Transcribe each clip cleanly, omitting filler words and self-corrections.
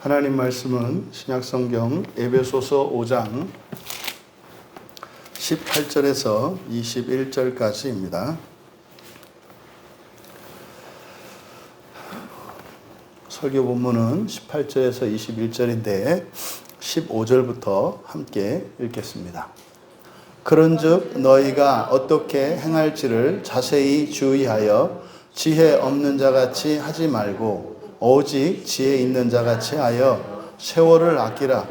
하나님 말씀은 신약성경 에베소서 5장 18절에서 21절까지입니다. 설교 본문은 18절에서 21절인데 15절부터 함께 읽겠습니다. 그런즉 너희가 어떻게 행할지를 자세히 주의하여 지혜 없는 자같이 하지 말고 오직 지혜 있는 자같이 하여 세월을 아끼라.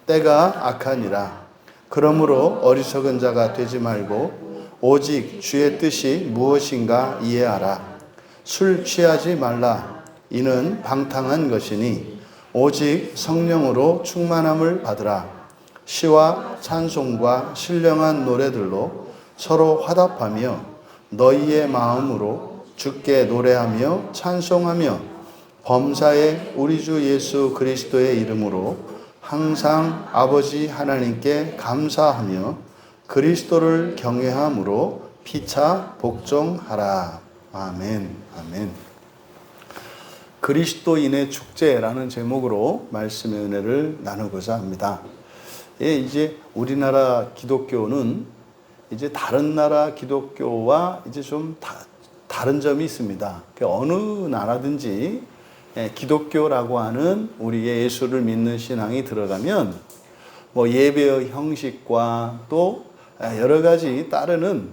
때가 악하니라. 그러므로 어리석은 자가 되지 말고 오직 주의 뜻이 무엇인가 이해하라. 술 취하지 말라. 이는 방탕한 것이니 오직 성령으로 충만함을 받으라. 시와 찬송과 신령한 노래들로 서로 화답하며 너희의 마음으로 주께 노래하며 찬송하며 범사에 우리 주 예수 그리스도의 이름으로 항상 아버지 하나님께 감사하며 그리스도를 경외함으로 피차 복종하라. 아멘. 아멘. 그리스도인의 축제라는 제목으로 말씀의 은혜를 나누고자 합니다. 예, 이제 우리나라 기독교는 이제 다른 나라 기독교와 이제 좀 다른 점이 있습니다. 어느 나라든지 기독교라고 하는 우리의 예수를 믿는 신앙이 들어가면 뭐 예배의 형식과 또 여러 가지 따르는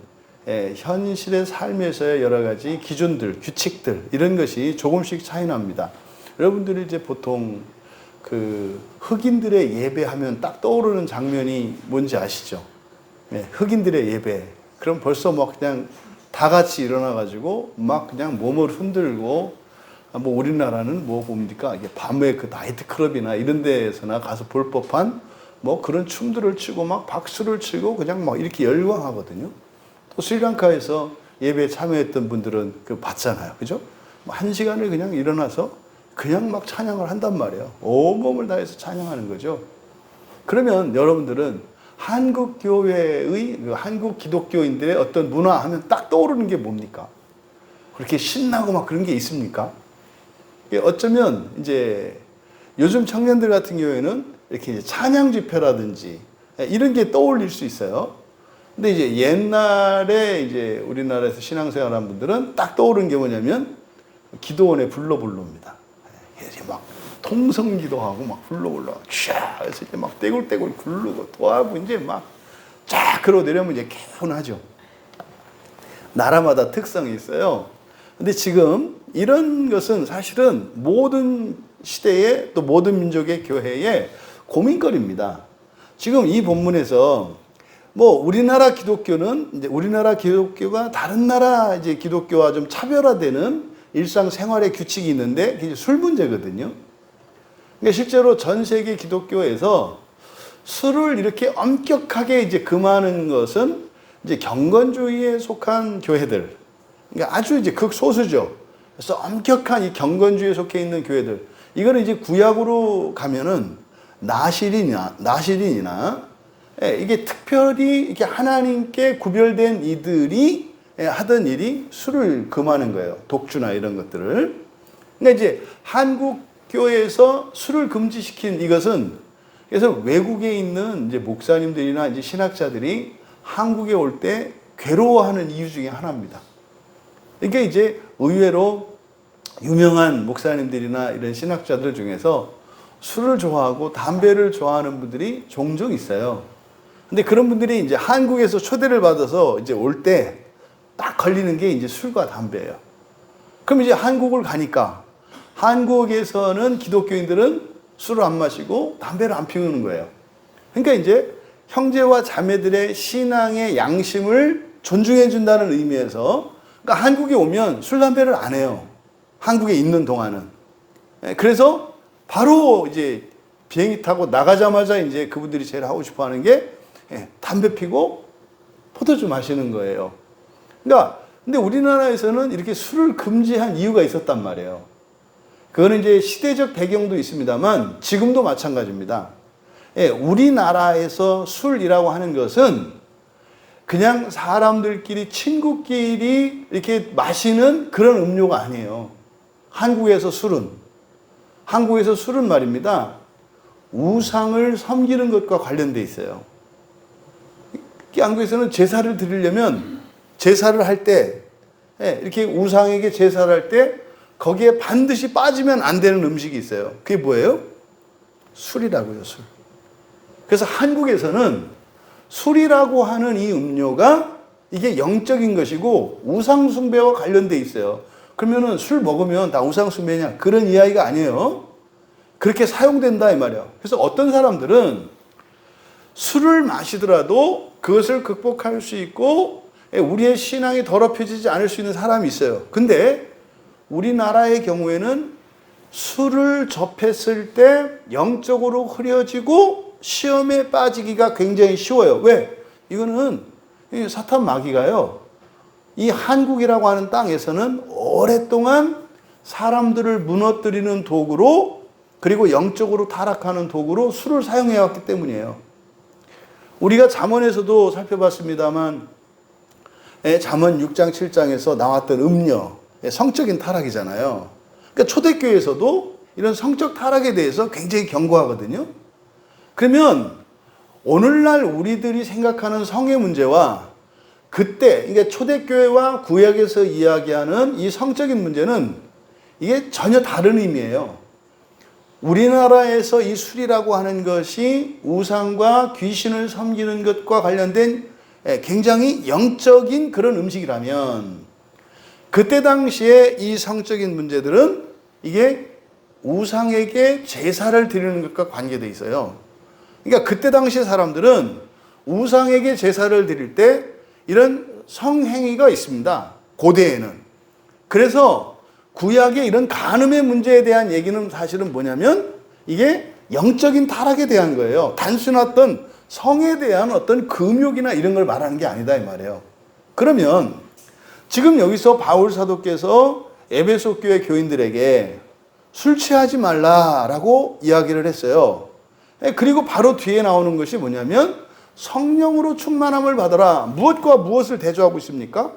현실의 삶에서의 여러 가지 기준들, 규칙들 이런 것이 조금씩 차이 납니다. 여러분들이 이제 보통 그 흑인들의 예배하면 딱 떠오르는 장면이 뭔지 아시죠? 흑인들의 예배. 그럼 벌써 막 그냥 다 같이 일어나가지고 막 그냥 몸을 흔들고 뭐 우리나라는 뭐 봅니까? 이게 밤에 그 나이트클럽이나 이런 데에서나 가서 볼 법한 뭐 그런 춤들을 추고 막 박수를 치고 그냥 막 이렇게 열광하거든요. 또 스리랑카에서 예배에 참여했던 분들은 그 봤잖아요. 그죠? 한 시간을 그냥 일어나서 그냥 막 찬양을 한단 말이에요. 온몸을 다해서 찬양하는 거죠. 그러면 여러분들은 한국 교회의 한국 기독교인들의 어떤 문화 하면 딱 떠오르는 게 뭡니까? 그렇게 신나고 막 그런 게 있습니까? 어쩌면 이제 요즘 청년들 같은 경우에는 이렇게 이제 찬양 집회라든지 이런 게 떠올릴 수 있어요. 근데 이제 옛날에 이제 우리나라에서 신앙생활한 분들은 딱 떠오르는 게 뭐냐면 기도원의 불러불러입니다. 이제 막 통성기도하고 막 불러불러 쫙 해서 이제 막 떼굴떼굴 굴르고 또 하고 이제 막 쫙 걸어 내려면 이제 개운하죠. 나라마다 특성이 있어요. 근데 지금 이런 것은 사실은 모든 시대의 또 모든 민족의 교회의 고민거리입니다. 지금 이 본문에서 뭐 우리나라 기독교는 이제 우리나라 기독교가 다른 나라 이제 기독교와 좀 차별화되는 일상생활의 규칙이 있는데 그게 술 문제거든요. 그러니까 실제로 전 세계 기독교에서 술을 이렇게 엄격하게 이제 금하는 것은 이제 경건주의에 속한 교회들, 그러니까 아주 이제 극소수죠. 그래서 엄격한 이 경건주의에 속해 있는 교회들, 이거는 이제 구약으로 가면은 나실인이나 이게 특별히 이렇게 하나님께 구별된 이들이 하던 일이 술을 금하는 거예요. 독주나 이런 것들을. 그러니까 이제 한국 교회에서 술을 금지시킨 이것은 그래서 외국에 있는 이제 목사님들이나 이제 신학자들이 한국에 올 때 괴로워하는 이유 중에 하나입니다. 그러니까 이제 의외로 유명한 목사님들이나 이런 신학자들 중에서 술을 좋아하고 담배를 좋아하는 분들이 종종 있어요. 근데 그런 분들이 이제 한국에서 초대를 받아서 이제 올 때 딱 걸리는 게 이제 술과 담배예요. 그럼 이제 한국을 가니까 한국에서는 기독교인들은 술을 안 마시고 담배를 안 피우는 거예요. 그러니까 이제 형제와 자매들의 신앙의 양심을 존중해 준다는 의미에서 그러니까 한국에 오면 술, 담배를 안 해요. 한국에 있는 동안은. 그래서 바로 이제 비행기 타고 나가자마자 이제 그분들이 제일 하고 싶어 하는 게 담배 피고 포도주 마시는 거예요. 그러니까 근데 우리나라에서는 이렇게 술을 금지한 이유가 있었단 말이에요. 그거는 이제 시대적 배경도 있습니다만 지금도 마찬가지입니다. 우리나라에서 술이라고 하는 것은 그냥 사람들끼리 친구끼리 이렇게 마시는 그런 음료가 아니에요. 한국에서 술은 한국에서 술은 말입니다. 우상을 섬기는 것과 관련돼 있어요. 한국에서는 제사를 드리려면 제사를 할 때, 이렇게 우상에게 제사를 할 때 거기에 반드시 빠지면 안 되는 음식이 있어요. 그게 뭐예요? 술이라고요, 술. 그래서 한국에서는 술이라고 하는 이 음료가 이게 영적인 것이고 우상숭배와 관련돼 있어요. 그러면은 술 먹으면 다 우상숭배냐? 그런 이야기가 아니에요. 그렇게 사용된다 이 말이에요. 그래서 어떤 사람들은 술을 마시더라도 그것을 극복할 수 있고 우리의 신앙이 더럽혀지지 않을 수 있는 사람이 있어요. 근데 우리나라의 경우에는 술을 접했을 때 영적으로 흐려지고 시험에 빠지기가 굉장히 쉬워요. 왜? 이거는 사탄 마귀가요. 이 한국이라고 하는 땅에서는 오랫동안 사람들을 무너뜨리는 도구로, 그리고 영적으로 타락하는 도구로 술을 사용해 왔기 때문이에요. 우리가 잠언에서도 살펴봤습니다만 잠언 6장 7장에서 나왔던 음녀, 성적인 타락이잖아요. 그러니까 초대교회에서도 이런 성적 타락에 대해서 굉장히 경고하거든요. 그러면 오늘날 우리들이 생각하는 성의 문제와 그때, 그러니까 초대교회와 구약에서 이야기하는 이 성적인 문제는 이게 전혀 다른 의미예요. 우리나라에서 이 술이라고 하는 것이 우상과 귀신을 섬기는 것과 관련된 굉장히 영적인 그런 음식이라면, 그때 당시에 이 성적인 문제들은 이게 우상에게 제사를 드리는 것과 관계되어 있어요. 그러니까 그때 당시 사람들은 우상에게 제사를 드릴 때 이런 성행위가 있습니다. 고대에는. 그래서 구약의 이런 간음의 문제에 대한 얘기는 사실은 뭐냐면 이게 영적인 타락에 대한 거예요. 단순 어떤 성에 대한 어떤 금욕이나 이런 걸 말하는 게 아니다 이 말이에요. 그러면 지금 여기서 바울 사도께서 에베소 교회 교인들에게 술 취하지 말라라고 이야기를 했어요. 그리고 바로 뒤에 나오는 것이 뭐냐면 성령으로 충만함을 받아라. 무엇과 무엇을 대조하고 있습니까?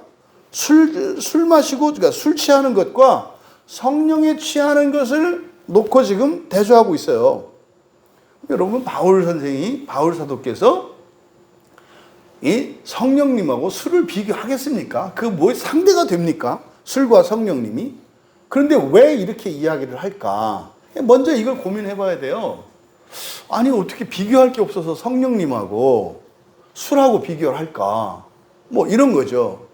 술 마시고, 그러니까 술 취하는 것과 성령에 취하는 것을 놓고 지금 대조하고 있어요. 여러분, 바울 사도께서 이 성령님하고 술을 비교하겠습니까? 그 뭐 상대가 됩니까? 술과 성령님이? 그런데 왜 이렇게 이야기를 할까? 먼저 이걸 고민해 봐야 돼요. 아니, 어떻게 비교할 게 없어서 성령님하고 술하고 비교를 할까? 뭐 이런 거죠.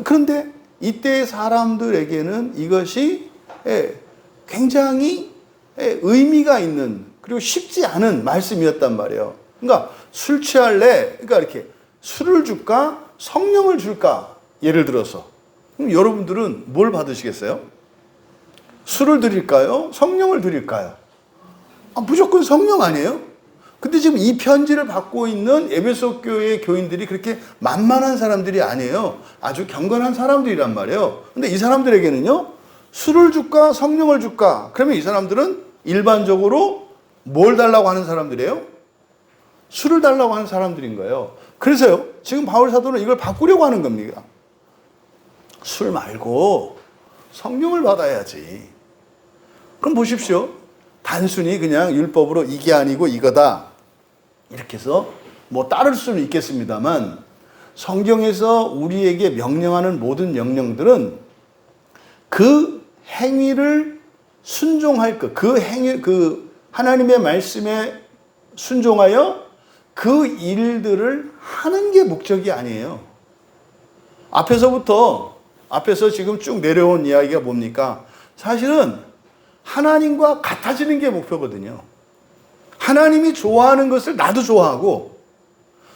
그런데 이때의 사람들에게는 이것이 굉장히 의미가 있는, 그리고 쉽지 않은 말씀이었단 말이에요. 그러니까 술 취할래? 그러니까 이렇게 술을 줄까? 성령을 줄까? 예를 들어서. 그럼 여러분들은 뭘 받으시겠어요? 술을 드릴까요? 성령을 드릴까요? 무조건 성령 아니에요? 근데 지금 이 편지를 받고 있는 에베소 교회의 교인들이 그렇게 만만한 사람들이 아니에요. 아주 경건한 사람들이란 말이에요. 근데 이 사람들에게는요, 술을 줄까 성령을 줄까? 그러면 이 사람들은 일반적으로 뭘 달라고 하는 사람들이에요? 술을 달라고 하는 사람들인 거예요. 그래서요, 지금 바울 사도는 이걸 바꾸려고 하는 겁니다. 술 말고 성령을 받아야지. 그럼 보십시오. 단순히 그냥 율법으로 이게 아니고 이거다, 이렇게 해서 뭐 따를 수는 있겠습니다만, 성경에서 우리에게 명령하는 모든 명령들은 그 행위를 순종할 것, 그 하나님의 말씀에 순종하여 그 일들을 하는 게 목적이 아니에요. 앞에서 지금 쭉 내려온 이야기가 뭡니까? 사실은 하나님과 같아지는 게 목표거든요. 하나님이 좋아하는 것을 나도 좋아하고,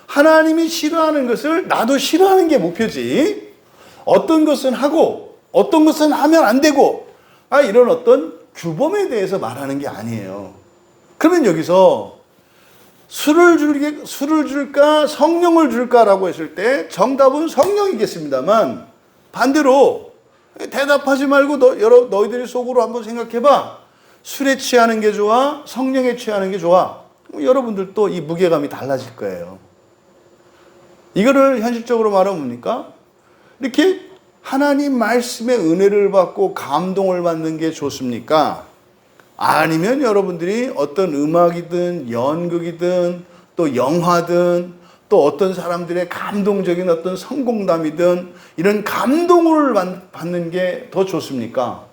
하나님이 싫어하는 것을 나도 싫어하는 게 목표지, 어떤 것은 하고 어떤 것은 하면 안 되고, 이런 어떤 규범에 대해서 말하는 게 아니에요. 그러면 여기서 술을 줄까 성령을 줄까라고 했을 때 정답은 성령이겠습니다만, 반대로 대답하지 말고 너희들이 속으로 한번 생각해봐. 술에 취하는 게 좋아? 성령에 취하는 게 좋아? 여러분들도 이 무게감이 달라질 거예요. 이거를 현실적으로 말하면 뭡니까? 이렇게 하나님 말씀의 은혜를 받고 감동을 받는 게 좋습니까? 아니면 여러분들이 어떤 음악이든 연극이든 또 영화든 또 어떤 사람들의 감동적인 어떤 성공담이든 이런 감동을 받는 게 더 좋습니까?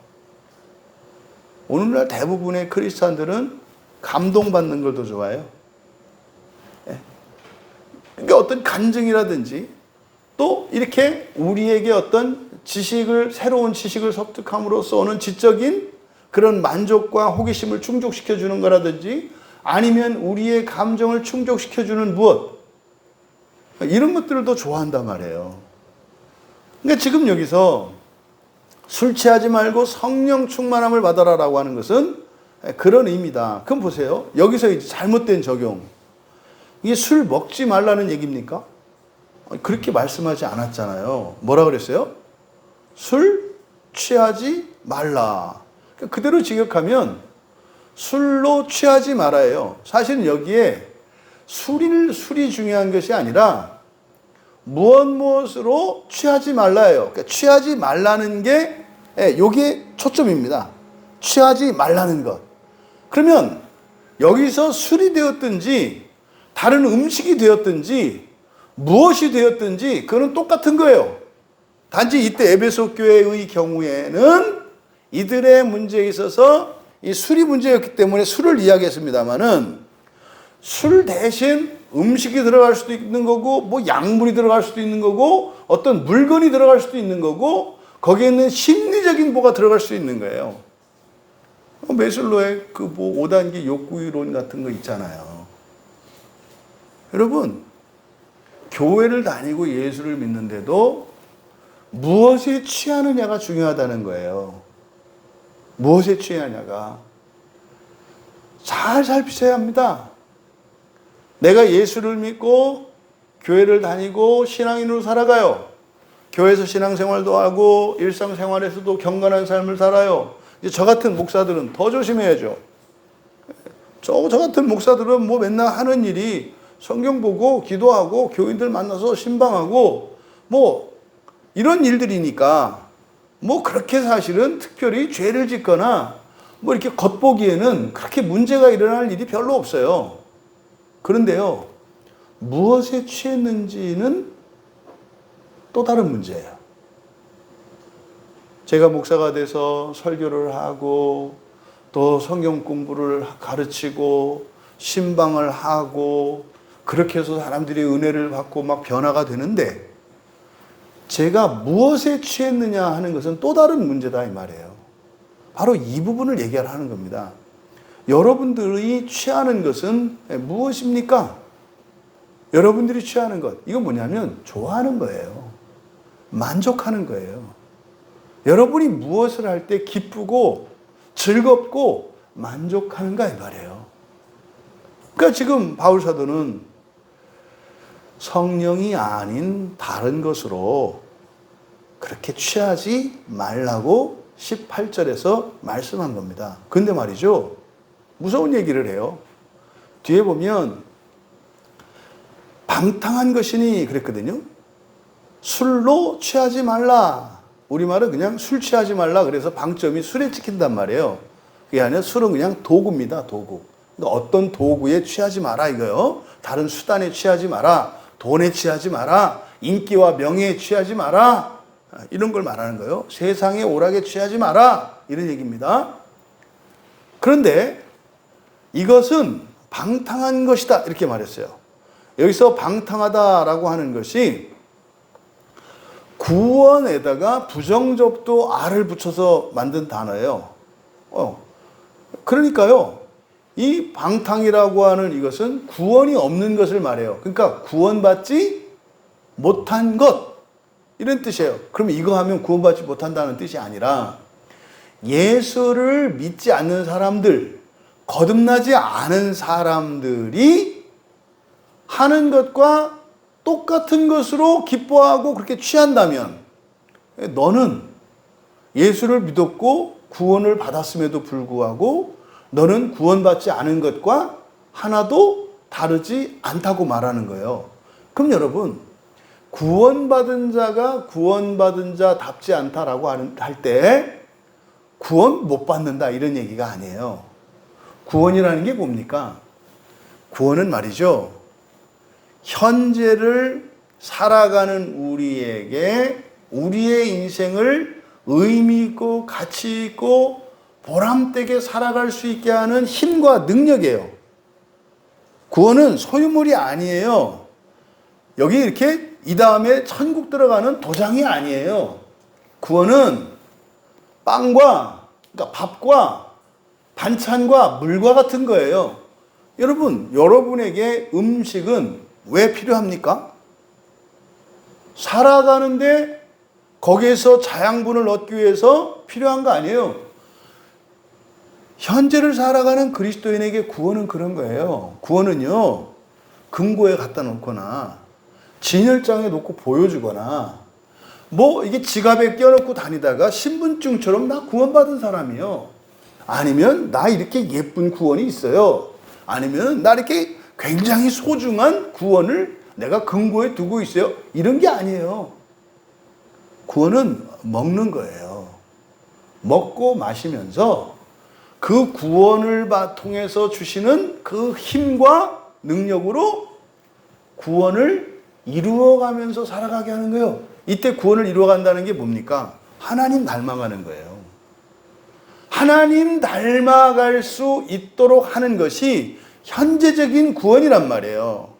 오늘날 대부분의 크리스찬들은 감동받는 걸 더 좋아해요. 그러니까 어떤 간증이라든지 또 이렇게 우리에게 어떤 지식을, 새로운 지식을 습득함으로써 오는 지적인 그런 만족과 호기심을 충족시켜 주는 거라든지 아니면 우리의 감정을 충족시켜 주는 무엇, 이런 것들을 더 좋아한단 말이에요. 그러니까 지금 여기서 술 취하지 말고 성령 충만함을 받아라라고 하는 것은 그런 의미다. 그럼 보세요. 여기서 이제 잘못된 적용. 이게 술 먹지 말라는 얘기입니까? 그렇게 말씀하지 않았잖아요. 뭐라 그랬어요? 술 취하지 말라. 그대로 직역하면 술로 취하지 말아요. 사실은 여기에 술이 중요한 것이 아니라 무엇으로 취하지 말라예요. 그러니까 취하지 말라는 게 요게 초점입니다. 취하지 말라는 것. 그러면 여기서 술이 되었든지 다른 음식이 되었든지 무엇이 되었든지 그거는 똑같은 거예요. 단지 이때 에베소 교회의 경우에는 이들의 문제에 있어서 이 술이 문제였기 때문에 술을 이야기했습니다마는 술 대신 음식이 들어갈 수도 있는 거고 뭐 약물이 들어갈 수도 있는 거고 어떤 물건이 들어갈 수도 있는 거고 거기에 있는 심리적인 뭐가 들어갈 수 있는 거예요. 메슬로의 그 뭐 5단계 욕구이론 같은 거 있잖아요. 여러분, 교회를 다니고 예수를 믿는데도 무엇에 취하느냐가 중요하다는 거예요. 무엇에 취하냐가. 잘 살피셔야 합니다. 내가 예수를 믿고 교회를 다니고 신앙인으로 살아가요. 교회에서 신앙생활도 하고 일상생활에서도 경건한 삶을 살아요. 이제 저 같은 목사들은 더 조심해야죠. 저 같은 목사들은 뭐 맨날 하는 일이 성경 보고 기도하고 교인들 만나서 신방하고 뭐 이런 일들이니까 뭐 그렇게 사실은 특별히 죄를 짓거나 뭐 이렇게 겉보기에는 그렇게 문제가 일어날 일이 별로 없어요. 그런데요, 무엇에 취했는지는 또 다른 문제예요. 제가 목사가 돼서 설교를 하고 또 성경 공부를 가르치고 신방을 하고 그렇게 해서 사람들이 은혜를 받고 막 변화가 되는데 제가 무엇에 취했느냐 하는 것은 또 다른 문제다 이 말이에요. 바로 이 부분을 얘기하는 겁니다. 여러분들이 취하는 것은 무엇입니까? 여러분들이 취하는 것, 이건 뭐냐면 좋아하는 거예요. 만족하는 거예요. 여러분이 무엇을 할 때 기쁘고 즐겁고 만족하는가 이 말이에요. 그러니까 지금 바울 사도는 성령이 아닌 다른 것으로 그렇게 취하지 말라고 18절에서 말씀한 겁니다. 근데 말이죠, 무서운 얘기를 해요. 뒤에 보면 방탕한 것이니 그랬거든요. 술로 취하지 말라. 우리말은 그냥 술 취하지 말라. 그래서 방점이 술에 찍힌단 말이에요. 그게 아니라 술은 그냥 도구입니다. 도구. 그러니까 어떤 도구에 취하지 마라 이거요. 다른 수단에 취하지 마라. 돈에 취하지 마라. 인기와 명예에 취하지 마라. 이런 걸 말하는 거예요. 세상의 오락에 취하지 마라. 이런 얘기입니다. 그런데 이것은 방탕한 것이다. 이렇게 말했어요. 여기서 방탕하다라고 하는 것이 구원에다가 부정접두 아를 붙여서 만든 단어예요. 그러니까요, 이 방탕이라고 하는 이것은 구원이 없는 것을 말해요. 그러니까 구원받지 못한 것, 이런 뜻이에요. 그러면 이거 하면 구원받지 못한다는 뜻이 아니라 예수를 믿지 않는 사람들, 거듭나지 않은 사람들이 하는 것과 똑같은 것으로 기뻐하고 그렇게 취한다면 너는 예수를 믿었고 구원을 받았음에도 불구하고 너는 구원받지 않은 것과 하나도 다르지 않다고 말하는 거예요. 그럼 여러분, 구원받은 자가 구원받은 자답지 않다라고 할 때 구원 못 받는다 이런 얘기가 아니에요. 구원이라는 게 뭡니까? 구원은 말이죠. 현재를 살아가는 우리에게 우리의 인생을 의미 있고 가치 있고 보람되게 살아갈 수 있게 하는 힘과 능력이에요. 구원은 소유물이 아니에요. 여기 이렇게 이 다음에 천국 들어가는 도장이 아니에요. 구원은 빵과, 그러니까 밥과 반찬과 물과 같은 거예요. 여러분에게 음식은 왜 필요합니까? 살아가는데 거기에서 자양분을 얻기 위해서 필요한 거 아니에요. 현재를 살아가는 그리스도인에게 구원은 그런 거예요. 구원은요, 금고에 갖다 놓거나 진열장에 놓고 보여주거나 이게 지갑에 껴놓고 다니다가 신분증처럼 나 구원받은 사람이요. 아니면 나 이렇게 예쁜 구원이 있어요. 아니면 나 이렇게 굉장히 소중한 구원을 내가 금고에 두고 있어요. 이런 게 아니에요. 구원은 먹는 거예요. 먹고 마시면서 그 구원을 통해서 주시는 그 힘과 능력으로 구원을 이루어가면서 살아가게 하는 거예요. 이때 구원을 이루어간다는 게 뭡니까? 하나님 닮아가는 거예요. 하나님 닮아갈 수 있도록 하는 것이 현재적인 구원이란 말이에요.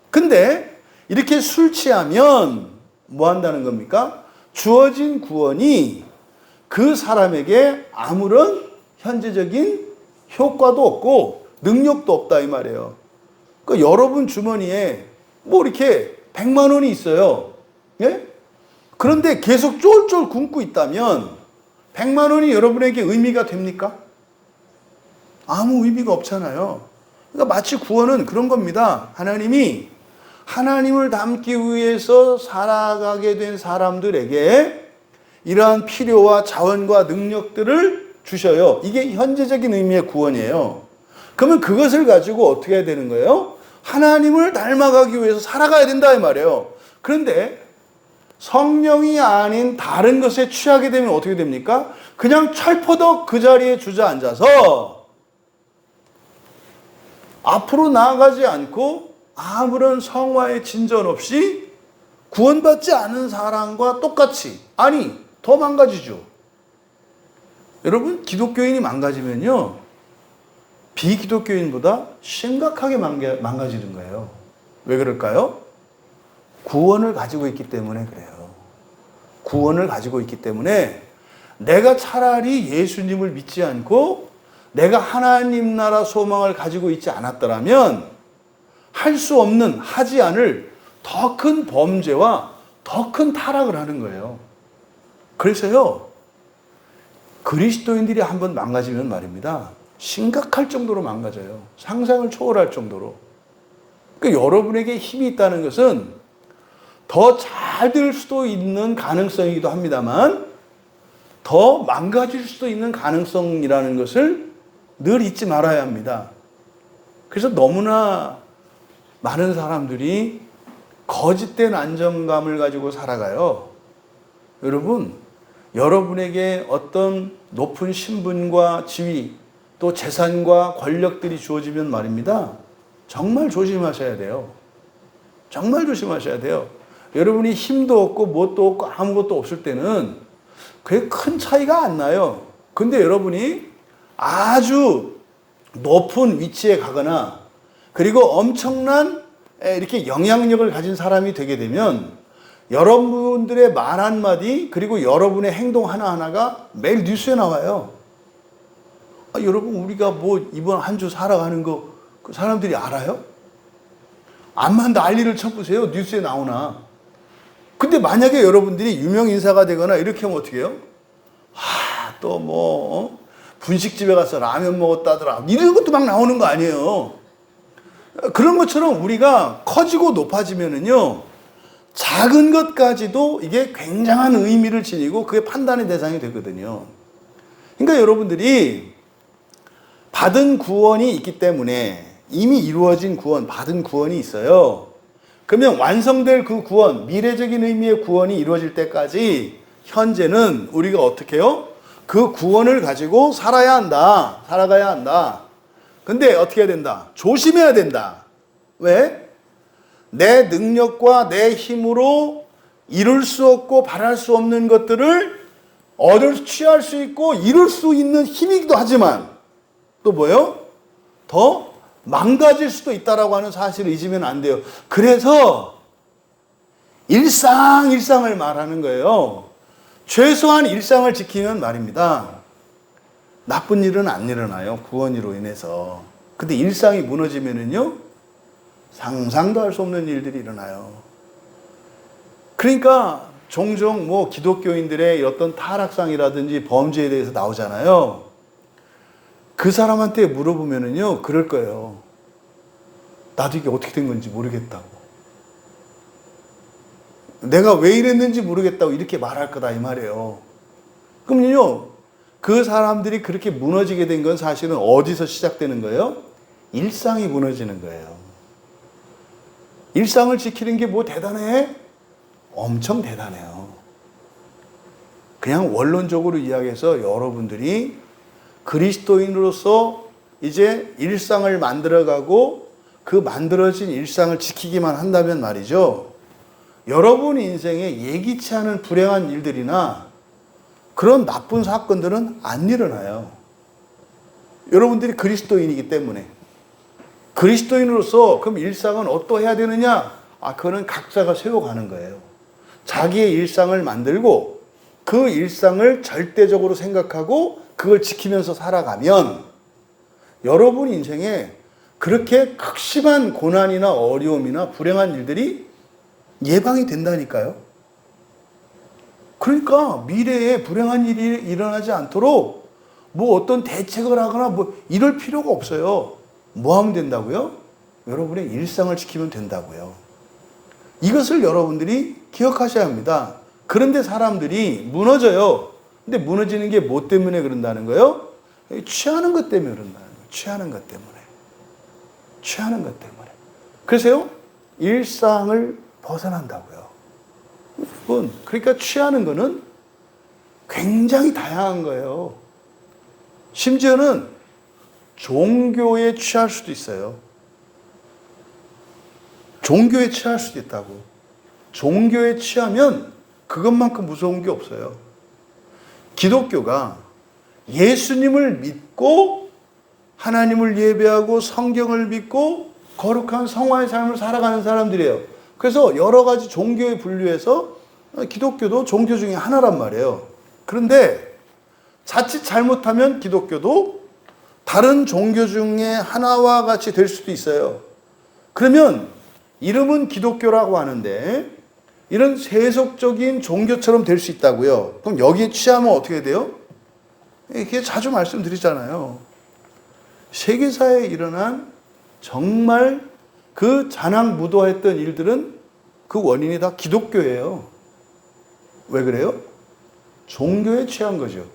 근데 이렇게 술 취하면 뭐 한다는 겁니까? 주어진 구원이 그 사람에게 아무런 현재적인 효과도 없고 능력도 없다 이 말이에요. 그러니까 여러분 주머니에 이렇게 100만 원이 있어요. 예? 그런데 계속 쫄쫄 굶고 있다면 100만 원이 여러분에게 의미가 됩니까? 아무 의미가 없잖아요. 그러니까 마치 구원은 그런 겁니다. 하나님이 하나님을 닮기 위해서 살아가게 된 사람들에게 이러한 필요와 자원과 능력들을 주셔요. 이게 현재적인 의미의 구원이에요. 그러면 그것을 가지고 어떻게 해야 되는 거예요? 하나님을 닮아가기 위해서 살아가야 된다 이 말이에요. 그런데 성령이 아닌 다른 것에 취하게 되면 어떻게 됩니까? 그냥 철퍼덕 그 자리에 주저앉아서 앞으로 나아가지 않고 아무런 성화의 진전 없이 구원받지 않은 사람과 똑같이, 아니 더 망가지죠. 여러분, 기독교인이 망가지면요 비기독교인보다 심각하게 망가지는 거예요. 왜 그럴까요? 구원을 가지고 있기 때문에 그래요. 구원을 가지고 있기 때문에 내가 차라리 예수님을 믿지 않고 내가 하나님 나라 소망을 가지고 있지 않았더라면 할 수 없는, 하지 않을 더 큰 범죄와 더 큰 타락을 하는 거예요. 그래서요, 그리스도인들이 한번 망가지면 말입니다. 심각할 정도로 망가져요. 상상을 초월할 정도로. 그러니까 여러분에게 힘이 있다는 것은 더 잘 될 수도 있는 가능성이기도 합니다만 더 망가질 수도 있는 가능성이라는 것을 늘 잊지 말아야 합니다. 그래서 너무나 많은 사람들이 거짓된 안정감을 가지고 살아가요. 여러분, 여러분에게 어떤 높은 신분과 지위, 또 재산과 권력들이 주어지면 말입니다. 정말 조심하셔야 돼요. 정말 조심하셔야 돼요. 여러분이 힘도 없고 뭣도 없고 아무것도 없을 때는 그게 큰 차이가 안 나요. 근데 여러분이 아주 높은 위치에 가거나 그리고 엄청난 이렇게 영향력을 가진 사람이 되게 되면 여러분들의 말 한마디 그리고 여러분의 행동 하나하나가 매일 뉴스에 나와요. 여러분, 우리가 이번 한 주 살아가는 거 그 사람들이 알아요? 암만 난리를 쳐보세요. 뉴스에 나오나. 근데 만약에 여러분들이 유명 인사가 되거나 이렇게 하면 어떻게 해요? 분식집에 가서 라면 먹었다더라. 이런 것도 막 나오는 거 아니에요. 그런 것처럼 우리가 커지고 높아지면은요, 작은 것까지도 이게 굉장한 의미를 지니고 그게 판단의 대상이 되거든요. 그러니까 여러분들이 받은 구원이 있기 때문에 이미 이루어진 구원, 받은 구원이 있어요. 그러면 완성될 그 구원, 미래적인 의미의 구원이 이루어질 때까지 현재는 우리가 어떻게 해요? 그 구원을 가지고 살아야 한다. 살아가야 한다. 근데 어떻게 해야 된다? 조심해야 된다. 왜? 내 능력과 내 힘으로 이룰 수 없고 바랄 수 없는 것들을 취할 수 있고 이룰 수 있는 힘이기도 하지만 또 뭐예요? 더 망가질 수도 있다라고 하는 사실을 잊으면 안 돼요. 그래서 일상을 말하는 거예요. 최소한 일상을 지키면 말입니다. 나쁜 일은 안 일어나요. 구원으로 인해서. 근데 일상이 무너지면은요, 상상도 할 수 없는 일들이 일어나요. 그러니까 종종 뭐 기독교인들의 어떤 타락상이라든지 범죄에 대해서 나오잖아요. 그 사람한테 물어보면은요, 그럴 거예요. 나도 이게 어떻게 된 건지 모르겠다고. 내가 왜 이랬는지 모르겠다고 이렇게 말할 거다 이 말이에요. 그럼요, 그 사람들이 그렇게 무너지게 된 건 사실은 어디서 시작되는 거예요? 일상이 무너지는 거예요. 일상을 지키는 게 뭐 대단해? 엄청 대단해요. 그냥 원론적으로 이야기해서 여러분들이 그리스도인으로서 이제 일상을 만들어가고 그 만들어진 일상을 지키기만 한다면 말이죠. 여러분 인생에 예기치 않은 불행한 일들이나 그런 나쁜 사건들은 안 일어나요. 여러분들이 그리스도인이기 때문에. 그리스도인으로서 그럼 일상은 어떠해야 되느냐? 그거는 각자가 세워가는 거예요. 자기의 일상을 만들고 그 일상을 절대적으로 생각하고 그걸 지키면서 살아가면 여러분 인생에 그렇게 극심한 고난이나 어려움이나 불행한 일들이 예방이 된다니까요. 그러니까 미래에 불행한 일이 일어나지 않도록 뭐 어떤 대책을 하거나 뭐 이럴 필요가 없어요. 뭐 하면 된다고요? 여러분의 일상을 지키면 된다고요. 이것을 여러분들이 기억하셔야 합니다. 그런데 사람들이 무너져요. 근데 무너지는 게 뭐 때문에 그런다는 거예요? 취하는 것 때문에 그런다는 거예요. 취하는 것 때문에. 취하는 것 때문에. 그래서요, 일상을 벗어난다고요. 그러니까 취하는 거는 굉장히 다양한 거예요. 심지어는 종교에 취할 수도 있어요. 종교에 취할 수도 있다고. 종교에 취하면 그것만큼 무서운 게 없어요. 기독교가 예수님을 믿고 하나님을 예배하고 성경을 믿고 거룩한 성화의 삶을 살아가는 사람들이에요. 그래서 여러 가지 종교에 분류해서 기독교도 종교 중에 하나란 말이에요. 그런데 자칫 잘못하면 기독교도 다른 종교 중에 하나와 같이 될 수도 있어요. 그러면 이름은 기독교라고 하는데 이런 세속적인 종교처럼 될 수 있다고요. 그럼 여기에 취하면 어떻게 돼요? 이게 자주 말씀드리잖아요. 세계사에 일어난 정말 그 잔악무도했던 일들은 그 원인이 다 기독교예요. 왜 그래요? 종교에 취한 거죠.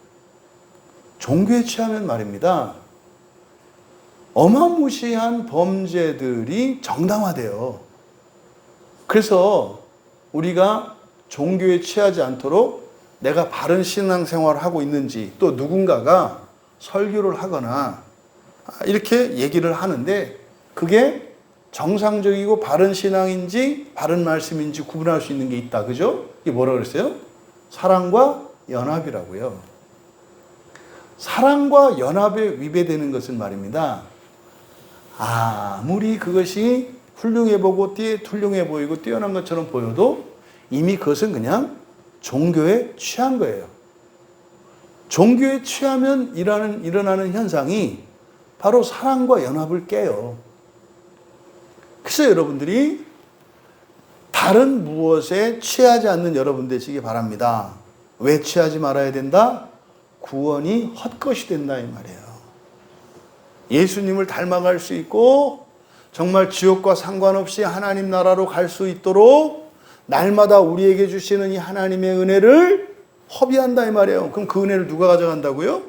종교에 취하면 말입니다. 어마무시한 범죄들이 정당화돼요. 그래서 우리가 종교에 취하지 않도록 내가 바른 신앙생활을 하고 있는지 또 누군가가 설교를 하거나 이렇게 얘기를 하는데 그게 정상적이고 바른 신앙인지 바른 말씀인지 구분할 수 있는 게 있다. 그죠? 이게 뭐라고 그랬어요? 사랑과 연합이라고요. 사랑과 연합에 위배되는 것은 말입니다. 아무리 그것이 훌륭해 보이고 뛰어난 것처럼 보여도 이미 그것은 그냥 종교에 취한 거예요. 종교에 취하면 일어나는 현상이 바로 사랑과 연합을 깨요. 그래서 여러분들이 다른 무엇에 취하지 않는 여러분 되시기 바랍니다. 왜 취하지 말아야 된다? 구원이 헛것이 된다 이 말이에요. 예수님을 닮아갈 수 있고 정말 지옥과 상관없이 하나님 나라로 갈 수 있도록 날마다 우리에게 주시는 이 하나님의 은혜를 허비한다 이 말이에요. 그럼 그 은혜를 누가 가져간다고요?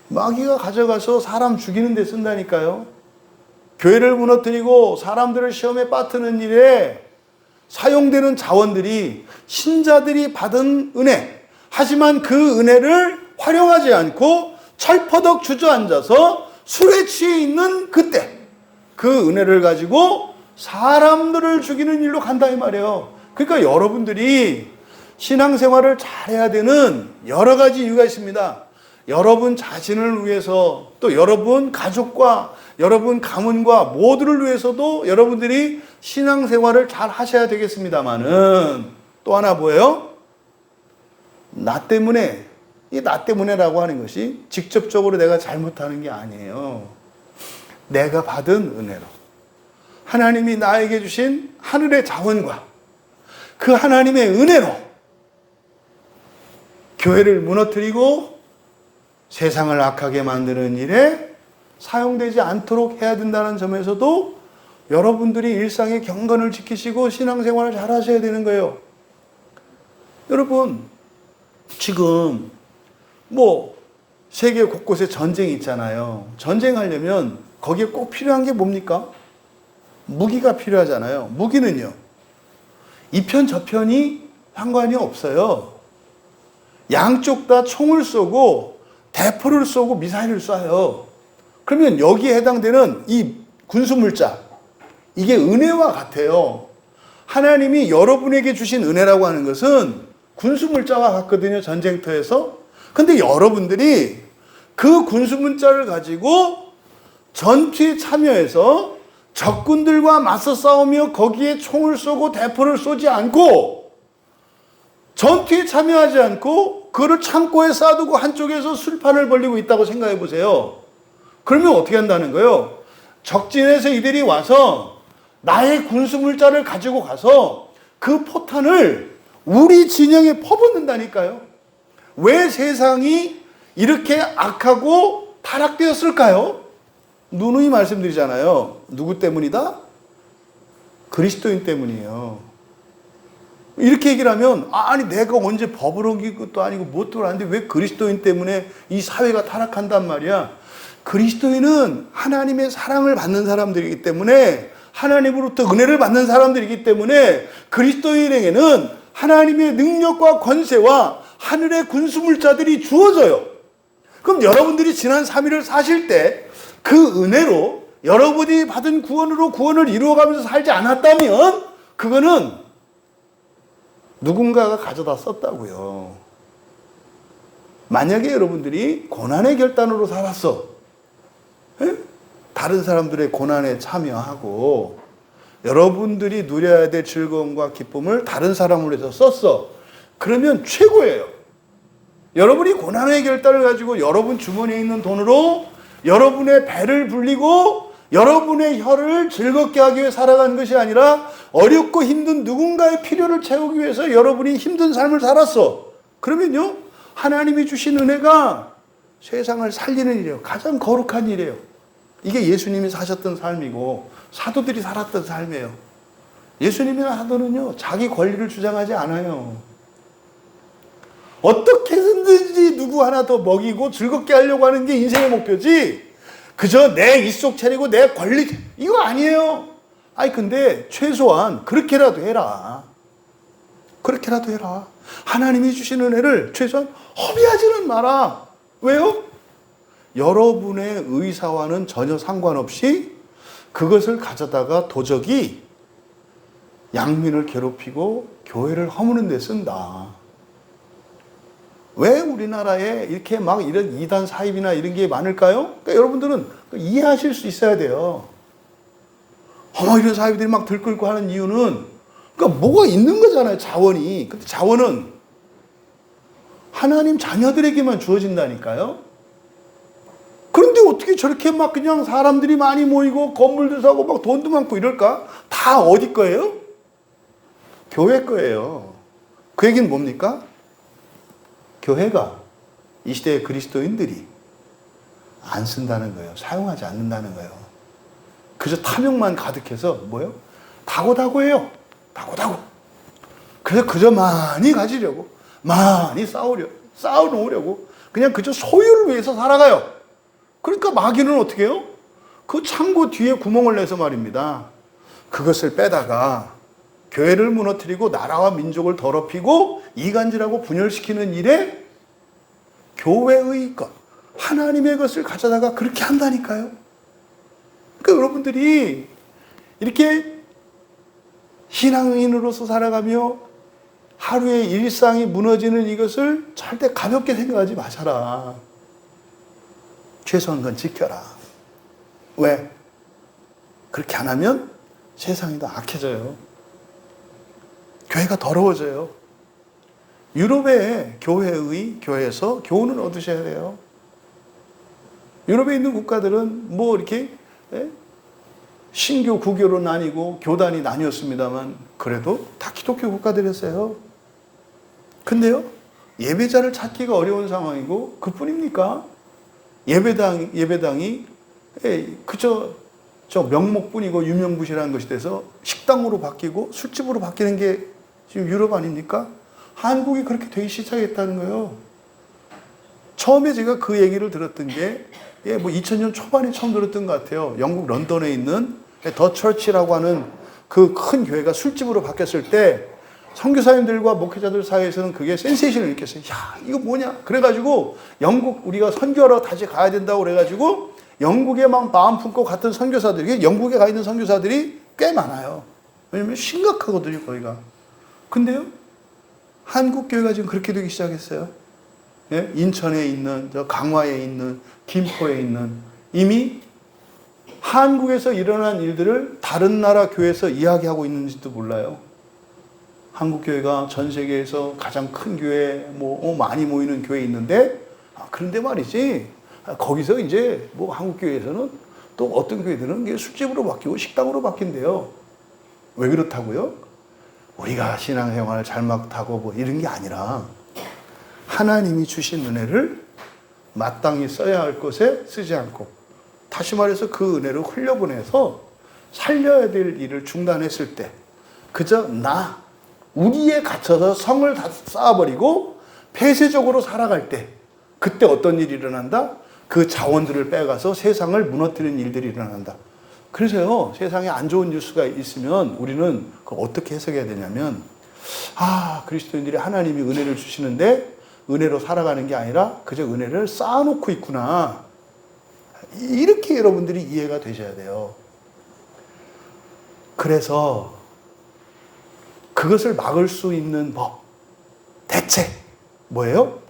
마귀가 가져가서 사람 죽이는 데 쓴다니까요. 교회를 무너뜨리고 사람들을 시험에 빠뜨리는 일에 사용되는 자원들이 신자들이 받은 은혜, 하지만 그 은혜를 활용하지 않고 철퍼덕 주저앉아서 술에 취해 있는 그때 그 은혜를 가지고 사람들을 죽이는 일로 간다 이 말이에요. 그러니까 여러분들이 신앙생활을 잘해야 되는 여러 가지 이유가 있습니다. 여러분 자신을 위해서, 또 여러분 가족과 여러분 가문과 모두를 위해서도 여러분들이 신앙생활을 잘 하셔야 되겠습니다만은, 또 하나 뭐예요? 나 때문에, 이 나 때문에라고 하는 것이 직접적으로 내가 잘못하는 게 아니에요. 내가 받은 은혜로, 하나님이 나에게 주신 하늘의 자원과 그 하나님의 은혜로 교회를 무너뜨리고 세상을 악하게 만드는 일에 사용되지 않도록 해야 된다는 점에서도 여러분들이 일상의 경건을 지키시고 신앙생활을 잘 하셔야 되는 거예요. 여러분, 지금 세계 곳곳에 전쟁이 있잖아요. 전쟁하려면 거기에 꼭 필요한 게 뭡니까? 무기가 필요하잖아요. 무기는요, 이편 저편이 상관이 없어요. 양쪽 다 총을 쏘고 대포를 쏘고 미사일을 쏴요. 그러면 여기에 해당되는 이 군수물자, 이게 은혜와 같아요. 하나님이 여러분에게 주신 은혜라고 하는 것은 군수물자와 같거든요, 전쟁터에서. 근데 여러분들이 그 군수물자를 가지고 전투에 참여해서 적군들과 맞서 싸우며 거기에 총을 쏘고 대포를 쏘지 않고, 전투에 참여하지 않고 그를 창고에 쌓아두고 한쪽에서 술판을 벌리고 있다고 생각해 보세요. 그러면 어떻게 한다는 거예요? 적진에서 이들이 와서 나의 군수물자를 가지고 가서 그 포탄을 우리 진영에 퍼붓는다니까요. 왜 세상이 이렇게 악하고 타락되었을까요? 누누이 말씀드리잖아요. 누구 때문이다? 그리스도인 때문이에요. 이렇게 얘기를 하면, 아니 내가 언제 법을 어긴 것도 아니고 뭣도 아닌데 왜 그리스도인 때문에 이 사회가 타락한단 말이야. 그리스도인은 하나님의 사랑을 받는 사람들이기 때문에, 하나님으로부터 은혜를 받는 사람들이기 때문에 그리스도인에게는 하나님의 능력과 권세와 하늘의 군수물자들이 주어져요. 그럼 여러분들이 지난 3일을 사실 때 그 은혜로 여러분이 받은 구원으로 구원을 이루어가면서 살지 않았다면 그거는 누군가가 가져다 썼다고요. 만약에 여러분들이 고난의 결단으로 살았어, 다른 사람들의 고난에 참여하고 여러분들이 누려야 될 즐거움과 기쁨을 다른 사람을 위해서 썼어, 그러면 최고예요. 여러분이 고난의 결단을 가지고 여러분 주머니에 있는 돈으로 여러분의 배를 불리고 여러분의 혀를 즐겁게 하기 위해 살아가는 것이 아니라 어렵고 힘든 누군가의 필요를 채우기 위해서 여러분이 힘든 삶을 살았어. 그러면요, 하나님이 주신 은혜가 세상을 살리는 일이에요. 가장 거룩한 일이에요. 이게 예수님이 사셨던 삶이고 사도들이 살았던 삶이에요. 예수님이나 사도는요, 자기 권리를 주장하지 않아요. 어떻게든지 누구 하나 더 먹이고 즐겁게 하려고 하는 게 인생의 목표지, 그저 내 입속 차리고 내 권리, 이거 아니에요. 아니 근데 최소한 그렇게라도 해라. 그렇게라도 해라. 하나님이 주신 은혜를 최소한 허비하지는 마라. 왜요? 여러분의 의사와는 전혀 상관없이 그것을 가져다가 도적이 양민을 괴롭히고 교회를 허무는 데 쓴다. 왜 우리나라에 이렇게 막 이런 이단 사입이나 이런 게 많을까요? 그러니까 여러분들은 이해하실 수 있어야 돼요. 이런 사입들이 막 들끓고 하는 이유는, 그러니까 뭐가 있는 거잖아요, 자원이. 근데 자원은 하나님 자녀들에게만 주어진다니까요. 그런데 어떻게 저렇게 막 그냥 사람들이 많이 모이고 건물도 사고 막 돈도 많고 이럴까? 다 어디 거예요? 교회 거예요. 그 얘기는 뭡니까? 교회가 이 시대의 그리스도인들이 안 쓴다는 거예요. 사용하지 않는다는 거예요. 그저 탐욕만 가득해서 뭐예요? 다고다고해요. 다고다고. 그래서 그저 많이 가지려고, 많이 쌓아놓으려고 그냥 그저 소유를 위해서 살아가요. 그러니까 마귀는 어떻게 해요? 그 창고 뒤에 구멍을 내서 말입니다, 그것을 빼다가 교회를 무너뜨리고 나라와 민족을 더럽히고 이간질하고 분열시키는 일에 교회의 것, 하나님의 것을 가져다가 그렇게 한다니까요. 그러니까 여러분들이 이렇게 신앙인으로서 살아가며 하루의 일상이 무너지는 이것을 절대 가볍게 생각하지 마셔라. 최소한 건 지켜라. 왜? 그렇게 안 하면 세상이 더 악해져요. 교회가 더러워져요. 유럽의 교회에서 교훈을 얻으셔야 돼요. 유럽에 있는 국가들은 뭐 이렇게 신교, 구교로 나뉘고 교단이 나뉘었습니다만 그래도 다 기독교 국가들이었어요. 근데요, 예배자를 찾기가 어려운 상황이고 그뿐입니까? 예배당이 그저 명목뿐이고 유명무실한 것이 돼서 식당으로 바뀌고 술집으로 바뀌는 게 지금 유럽 아닙니까? 한국이 그렇게 되기 시작했다는 거예요. 처음에 제가 그 얘기를 들었던 게 2000년 초반에 처음 들었던 것 같아요. 영국 런던에 있는 더 처치라고 하는 그 큰 교회가 술집으로 바뀌었을 때 선교사님들과 목회자들 사이에서는 그게 센세이션을 일으켰어요. 야, 이거 뭐냐? 그래가지고 영국 우리가 선교하러 다시 가야 된다고 그래가지고 영국에 막 마음 품고 갔던 선교사들이, 영국에 가 있는 선교사들이 꽤 많아요. 왜냐면 심각하거든요, 거기가. 근데요, 한국 교회가 지금 그렇게 되기 시작했어요. 예? 인천에 있는, 강화에 있는, 김포에 있는, 이미 한국에서 일어난 일들을 다른 나라 교회에서 이야기하고 있는지도 몰라요. 한국 교회가 전 세계에서 가장 큰 교회, 많이 모이는 교회 있는데, 그런데 말이지, 거기서 이제 한국 교회에서는 또 어떤 교회들은 술집으로 바뀌고 식당으로 바뀐대요. 왜 그렇다고요? 우리가 신앙생활을 잘못하고 이런 게 아니라 하나님이 주신 은혜를 마땅히 써야 할 것에 쓰지 않고, 다시 말해서 그 은혜를 흘려보내서 살려야 될 일을 중단했을 때, 그저 우리에 갇혀서 성을 다 쌓아버리고 폐쇄적으로 살아갈 때, 그때 어떤 일이 일어난다? 그 자원들을 빼가서 세상을 무너뜨리는 일들이 일어난다. 그래서요, 세상에 안 좋은 뉴스가 있으면 우리는 그걸 어떻게 해석해야 되냐면, 그리스도인들이 하나님이 은혜를 주시는데 은혜로 살아가는 게 아니라 그저 은혜를 쌓아놓고 있구나. 이렇게 여러분들이 이해가 되셔야 돼요. 그래서 그것을 막을 수 있는 법, 대책, 뭐예요?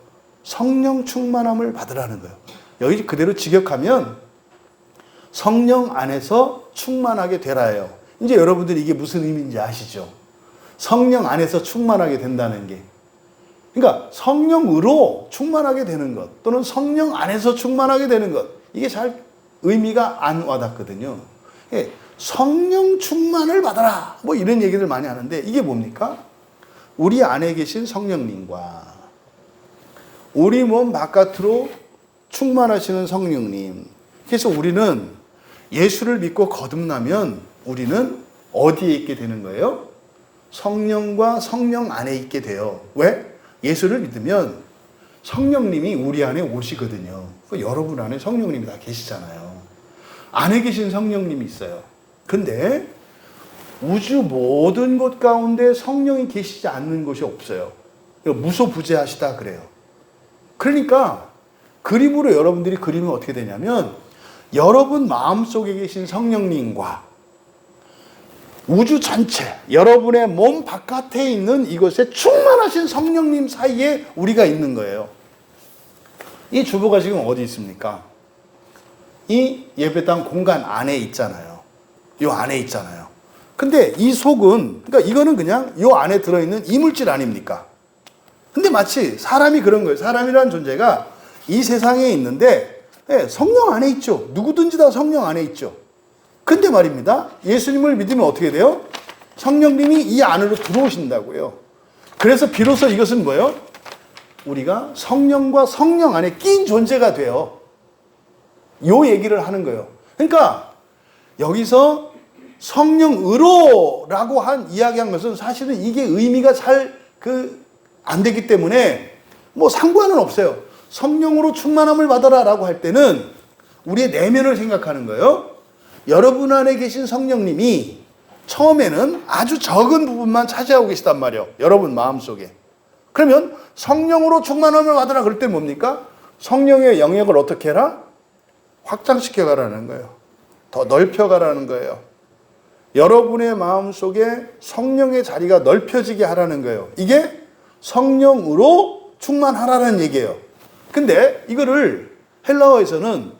성령 충만함을 받으라는 거예요. 여기 그대로 직역하면 성령 안에서 충만하게 되라예요. 이제 여러분들이 이게 무슨 의미인지 아시죠? 성령 안에서 충만하게 된다는 게. 그러니까 성령으로 충만하게 되는 것, 또는 성령 안에서 충만하게 되는 것, 이게 잘 의미가 안 와닿거든요. 성령 충만을 받아라, 이런 얘기들 많이 하는데, 이게 뭡니까? 우리 안에 계신 성령님과 우리 몸 바깥으로 충만하시는 성령님. 그래서 우리는 예수를 믿고 거듭나면 우리는 어디에 있게 되는 거예요? 성령과 성령 안에 있게 돼요. 왜? 예수를 믿으면 성령님이 우리 안에 오시거든요. 여러분 안에 성령님이 다 계시잖아요. 안에 계신 성령님이 있어요. 근데 우주 모든 것 가운데 성령이 계시지 않는 곳이 없어요. 무소부재하시다 그래요. 그러니까 그림으로 여러분들이 그리면 어떻게 되냐면, 여러분 마음속에 계신 성령님과 우주 전체, 여러분의 몸 바깥에 있는 이것에 충만하신 성령님 사이에 우리가 있는 거예요. 이 주보가 지금 어디 있습니까? 이 예배당 공간 안에 있잖아요. 이 안에 있잖아요. 근데 이 속은, 그러니까 이거는 그냥 이 안에 들어있는 이물질 아닙니까? 근데 마치 사람이 그런 거예요. 사람이라는 존재가 이 세상에 있는데 성령 안에 있죠. 누구든지 다 성령 안에 있죠. 근데 말입니다, 예수님을 믿으면 어떻게 돼요? 성령님이 이 안으로 들어오신다고요. 그래서 비로소 이것은 뭐예요? 우리가 성령과 성령 안에 낀 존재가 돼요. 요 얘기를 하는 거예요. 그러니까 여기서 성령으로라고 이야기한 것은 사실은 이게 의미가 잘 안 되기 때문에 상관은 없어요. 성령으로 충만함을 받아라라고 할 때는 우리의 내면을 생각하는 거예요. 여러분 안에 계신 성령님이 처음에는 아주 적은 부분만 차지하고 계시단 말이에요. 여러분 마음속에. 그러면 성령으로 충만함을 받으라 그럴 때 뭡니까? 성령의 영역을 어떻게 해라? 확장시켜 가라는 거예요. 더 넓혀 가라는 거예요. 여러분의 마음속에 성령의 자리가 넓혀지게 하라는 거예요. 이게 성령으로 충만하라는 얘기예요. 근데 이거를 헬라어에서는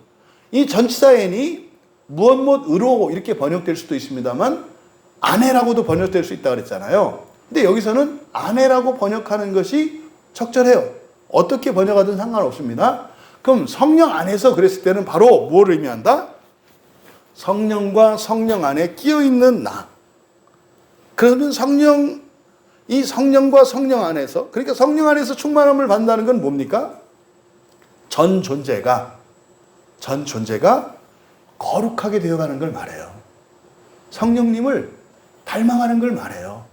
이 전치사인이 무엇무엇으로 이렇게 번역될 수도 있습니다만 아내라고도 번역될 수 있다고 그랬잖아요. 근데 여기서는 아내라고 번역하는 것이 적절해요. 어떻게 번역하든 상관없습니다. 그럼 성령 안에서 그랬을 때는 바로 뭐를 의미한다? 성령과 성령 안에 끼어 있는 나. 그러면 이 성령과 성령 안에서, 그러니까 성령 안에서 충만함을 받는다는 건 뭡니까? 전 존재가 거룩하게 되어가는 걸 말해요. 성령님을 닮아가는 걸 말해요.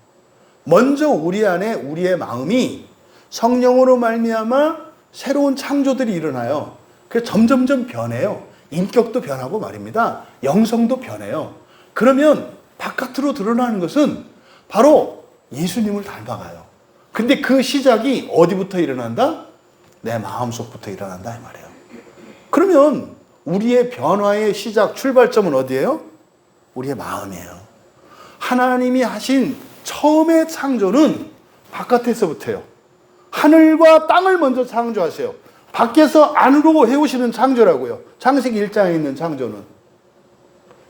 먼저 우리 안에 우리의 마음이 성령으로 말미암아 새로운 창조들이 일어나요. 그래서 점점점 변해요. 인격도 변하고 말입니다. 영성도 변해요. 그러면 바깥으로 드러나는 것은 바로 예수님을 닮아가요. 근데 그 시작이 어디부터 일어난다? 내 마음속부터 일어난다 이 말이에요. 그러면 우리의 변화의 시작, 출발점은 어디예요? 우리의 마음이에요. 하나님이 하신 처음의 창조는 바깥에서부터예요. 하늘과 땅을 먼저 창조하세요. 밖에서 안으로 해오시는 창조라고요. 창세기 1장에 있는 창조는.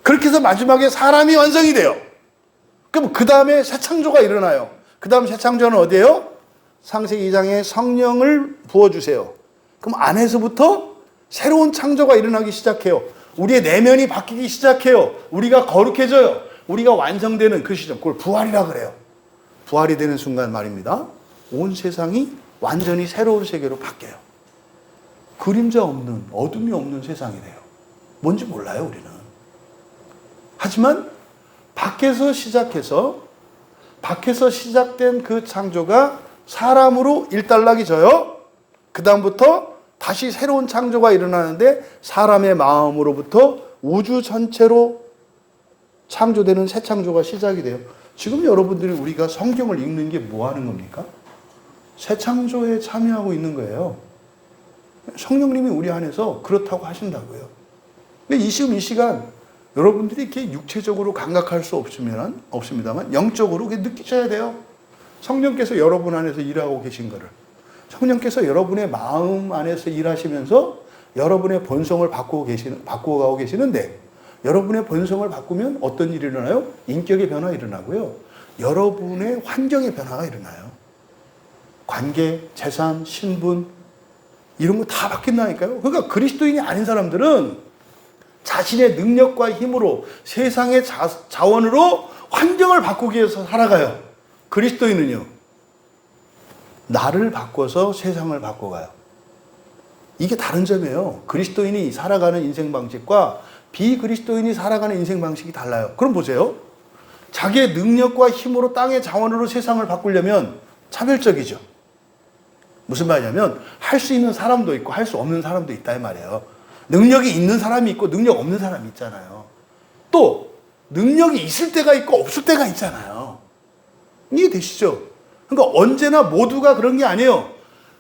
그렇게 해서 마지막에 사람이 완성이 돼요. 그럼 그 다음에 새 창조가 일어나요. 그 다음 새 창조는 어디예요? 창세기 2장에 성령을 부어주세요. 그럼 안에서부터 새로운 창조가 일어나기 시작해요. 우리의 내면이 바뀌기 시작해요. 우리가 거룩해져요. 우리가 완성되는 그 시점, 그걸 부활이라 그래요. 부활이 되는 순간 말입니다. 온 세상이 완전히 새로운 세계로 바뀌어요. 그림자 없는, 어둠이 없는 세상이 돼요. 뭔지 몰라요, 우리는. 하지만 밖에서 시작된 그 창조가 사람으로 일단락이져요. 그 다음부터 다시 새로운 창조가 일어나는데 사람의 마음으로부터 우주 전체로 창조되는 새 창조가 시작이 돼요. 지금 여러분들이 우리가 성경을 읽는 게 뭐 하는 겁니까? 새 창조에 참여하고 있는 거예요. 성령님이 우리 안에서 그렇다고 하신다고요. 근데 이 시간 여러분들이 이렇게 육체적으로 감각할 수 없습니다만 영적으로 느끼셔야 돼요. 성령께서 여러분 안에서 일하고 계신 거를. 성령께서 여러분의 마음 안에서 일하시면서 여러분의 본성을 바꾸어가고 계시는데 여러분의 본성을 바꾸면 어떤 일이 일어나요? 인격의 변화가 일어나고요. 여러분의 환경의 변화가 일어나요. 관계, 재산, 신분 이런 거 다 바뀐다니까요. 그러니까 그리스도인이 아닌 사람들은 자신의 능력과 힘으로 세상의 자원으로 환경을 바꾸기 위해서 살아가요. 그리스도인은요. 나를 바꿔서 세상을 바꿔가요. 이게 다른 점이에요. 그리스도인이 살아가는 인생 방식과 비그리스도인이 살아가는 인생 방식이 달라요. 그럼 보세요. 자기의 능력과 힘으로 땅의 자원으로 세상을 바꾸려면 차별적이죠. 무슨 말이냐면 할 수 있는 사람도 있고 할 수 없는 사람도 있다 이 말이에요. 능력이 있는 사람이 있고 능력 없는 사람이 있잖아요. 또 능력이 있을 때가 있고 없을 때가 있잖아요. 이해되시죠? 그러니까 언제나 모두가 그런 게 아니에요.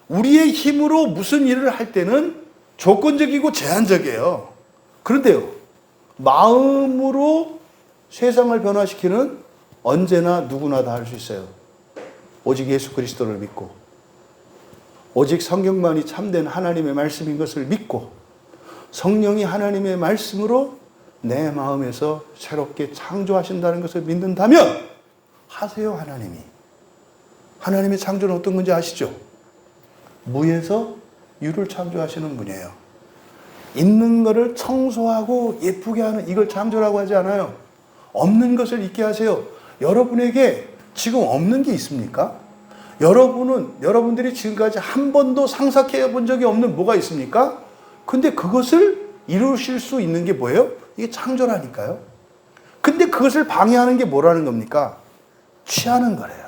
우리의 힘으로 무슨 일을 할 때는 조건적이고 제한적이에요. 그런데요, 마음으로 세상을 변화시키는 언제나 누구나 다 할 수 있어요. 오직 예수 그리스도를 믿고 오직 성경만이 참된 하나님의 말씀인 것을 믿고 성령이 하나님의 말씀으로 내 마음에서 새롭게 창조하신다는 것을 믿는다면 하세요. 하나님의 창조는 어떤 건지 아시죠? 무에서 유를 창조하시는 분이에요. 있는 것을 청소하고 예쁘게 하는 이걸 창조라고 하지 않아요. 없는 것을 있게 하세요. 여러분에게 지금 없는 게 있습니까? 여러분들이 지금까지 한 번도 상상해 본 적이 없는 뭐가 있습니까? 근데 그것을 이루실 수 있는 게 뭐예요? 이게 창조라니까요. 근데 그것을 방해하는 게 뭐라는 겁니까? 취하는 거래요.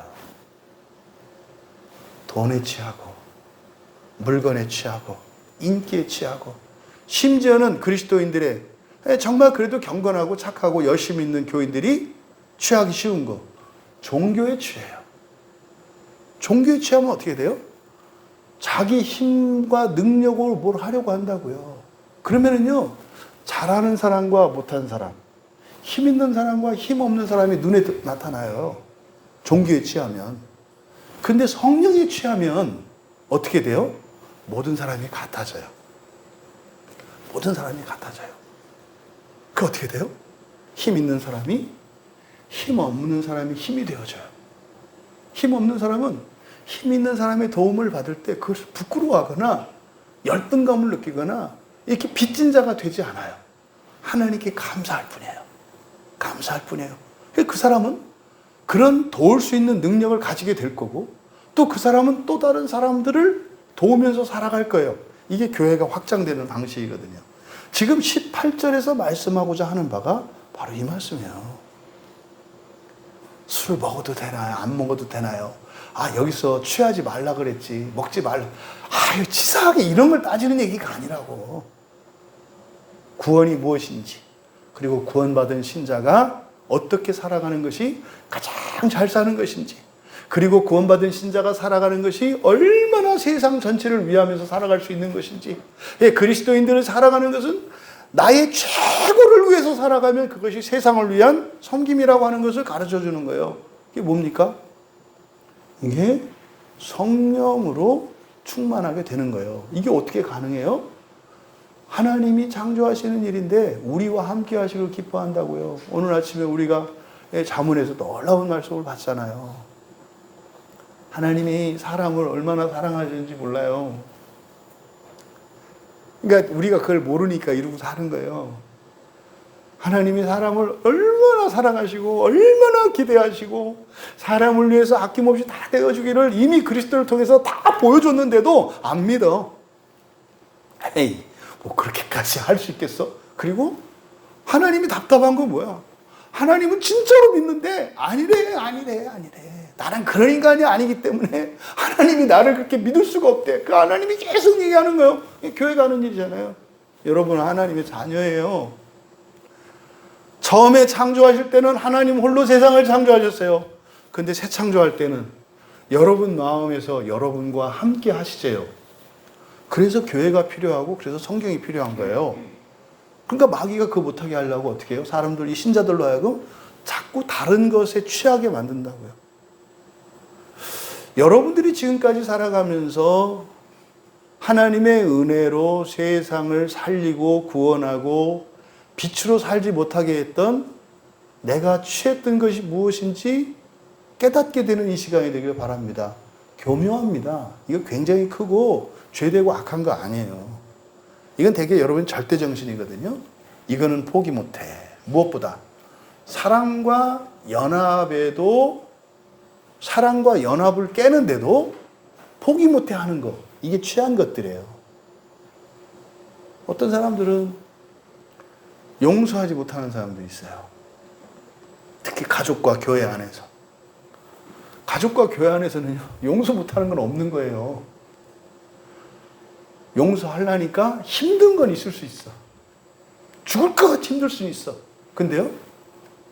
돈에 취하고, 물건에 취하고, 인기에 취하고, 심지어는 그리스도인들의 정말 그래도 경건하고 착하고 열심히 있는 교인들이 취하기 쉬운 거, 종교에 취해요. 종교에 취하면 어떻게 돼요? 자기 힘과 능력으로 뭘 하려고 한다고요. 그러면은요, 잘하는 사람과 못하는 사람, 힘 있는 사람과 힘 없는 사람이 눈에 나타나요. 종교에 취하면. 근데 성령에 취하면 어떻게 돼요? 모든 사람이 같아져요. 모든 사람이 같아져요. 그 어떻게 돼요? 힘 있는 사람이 힘 없는 사람이 힘이 되어져요. 힘 없는 사람은 힘 있는 사람의 도움을 받을 때 그것을 부끄러워하거나 열등감을 느끼거나 이렇게 빚진 자가 되지 않아요. 하나님께 감사할 뿐이에요. 감사할 뿐이에요. 그 사람은 그런 도울 수 있는 능력을 가지게 될 거고, 또 그 사람은 또 다른 사람들을 도우면서 살아갈 거예요. 이게 교회가 확장되는 방식이거든요. 지금 18절에서 말씀하고자 하는 바가 바로 이 말씀이에요. 술 먹어도 되나요? 안 먹어도 되나요? 아, 여기서 취하지 말라 그랬지. 먹지 말라. 아, 치사하게 이런 걸 따지는 얘기가 아니라고. 구원이 무엇인지, 그리고 구원받은 신자가 어떻게 살아가는 것이 가장 잘 사는 것인지, 그리고 구원받은 신자가 살아가는 것이 얼마나 세상 전체를 위하면서 살아갈 수 있는 것인지. 예, 그리스도인들을 살아가는 것은 나의 최고를 위해서 살아가면 그것이 세상을 위한 섬김이라고 하는 것을 가르쳐 주는 거예요. 이게 뭡니까? 이게 성령으로 충만하게 되는 거예요. 이게 어떻게 가능해요? 하나님이 창조하시는 일인데 우리와 함께 하시길 기뻐한다고요. 오늘 아침에 우리가 자문에서 놀라운 말씀을 봤잖아요. 하나님이 사람을 얼마나 사랑하시는지 몰라요. 그러니까 우리가 그걸 모르니까 이러고 사는 거예요. 하나님이 사람을 얼마나 사랑하시고 얼마나 기대하시고 사람을 위해서 아낌없이 다 되어주기를 이미 그리스도를 통해서 다 보여줬는데도 안 믿어. 에이, 뭐 그렇게까지 할 수 있겠어? 그리고 하나님이 답답한 건 뭐야? 하나님은 진짜로 믿는데 아니래. 나는 그런 인간이 아니기 때문에 하나님이 나를 그렇게 믿을 수가 없대. 그 하나님이 계속 얘기하는 거예요. 교회가 하는 일이잖아요. 여러분, 하나님의 자녀예요. 처음에 창조하실 때는 하나님 홀로 세상을 창조하셨어요. 근데 새 창조할 때는 여러분 마음에서 여러분과 함께 하시재요. 그래서 교회가 필요하고 그래서 성경이 필요한 거예요. 그러니까 마귀가 그거 못하게 하려고 어떻게 해요? 사람들, 이 신자들로 하여금 자꾸 다른 것에 취하게 만든다고요. 여러분들이 지금까지 살아가면서 하나님의 은혜로 세상을 살리고 구원하고 빛으로 살지 못하게 했던 내가 취했던 것이 무엇인지 깨닫게 되는 이 시간이 되길 바랍니다. 교묘합니다. 이거 굉장히 크고 죄되고 악한 거 아니에요. 이건 되게 여러분 절대정신이거든요. 이거는 포기 못해. 무엇보다 사랑과 연합을 깨는데도 포기 못해 하는 거, 이게 취한 것들이에요. 어떤 사람들은 용서하지 못하는 사람도 있어요. 특히 가족과 교회 안에서. 가족과 교회 안에서는 용서 못하는 건 없는 거예요. 용서하려니까 힘든 건 있을 수 있어. 죽을 것 같이 힘들 수 있어. 근데요,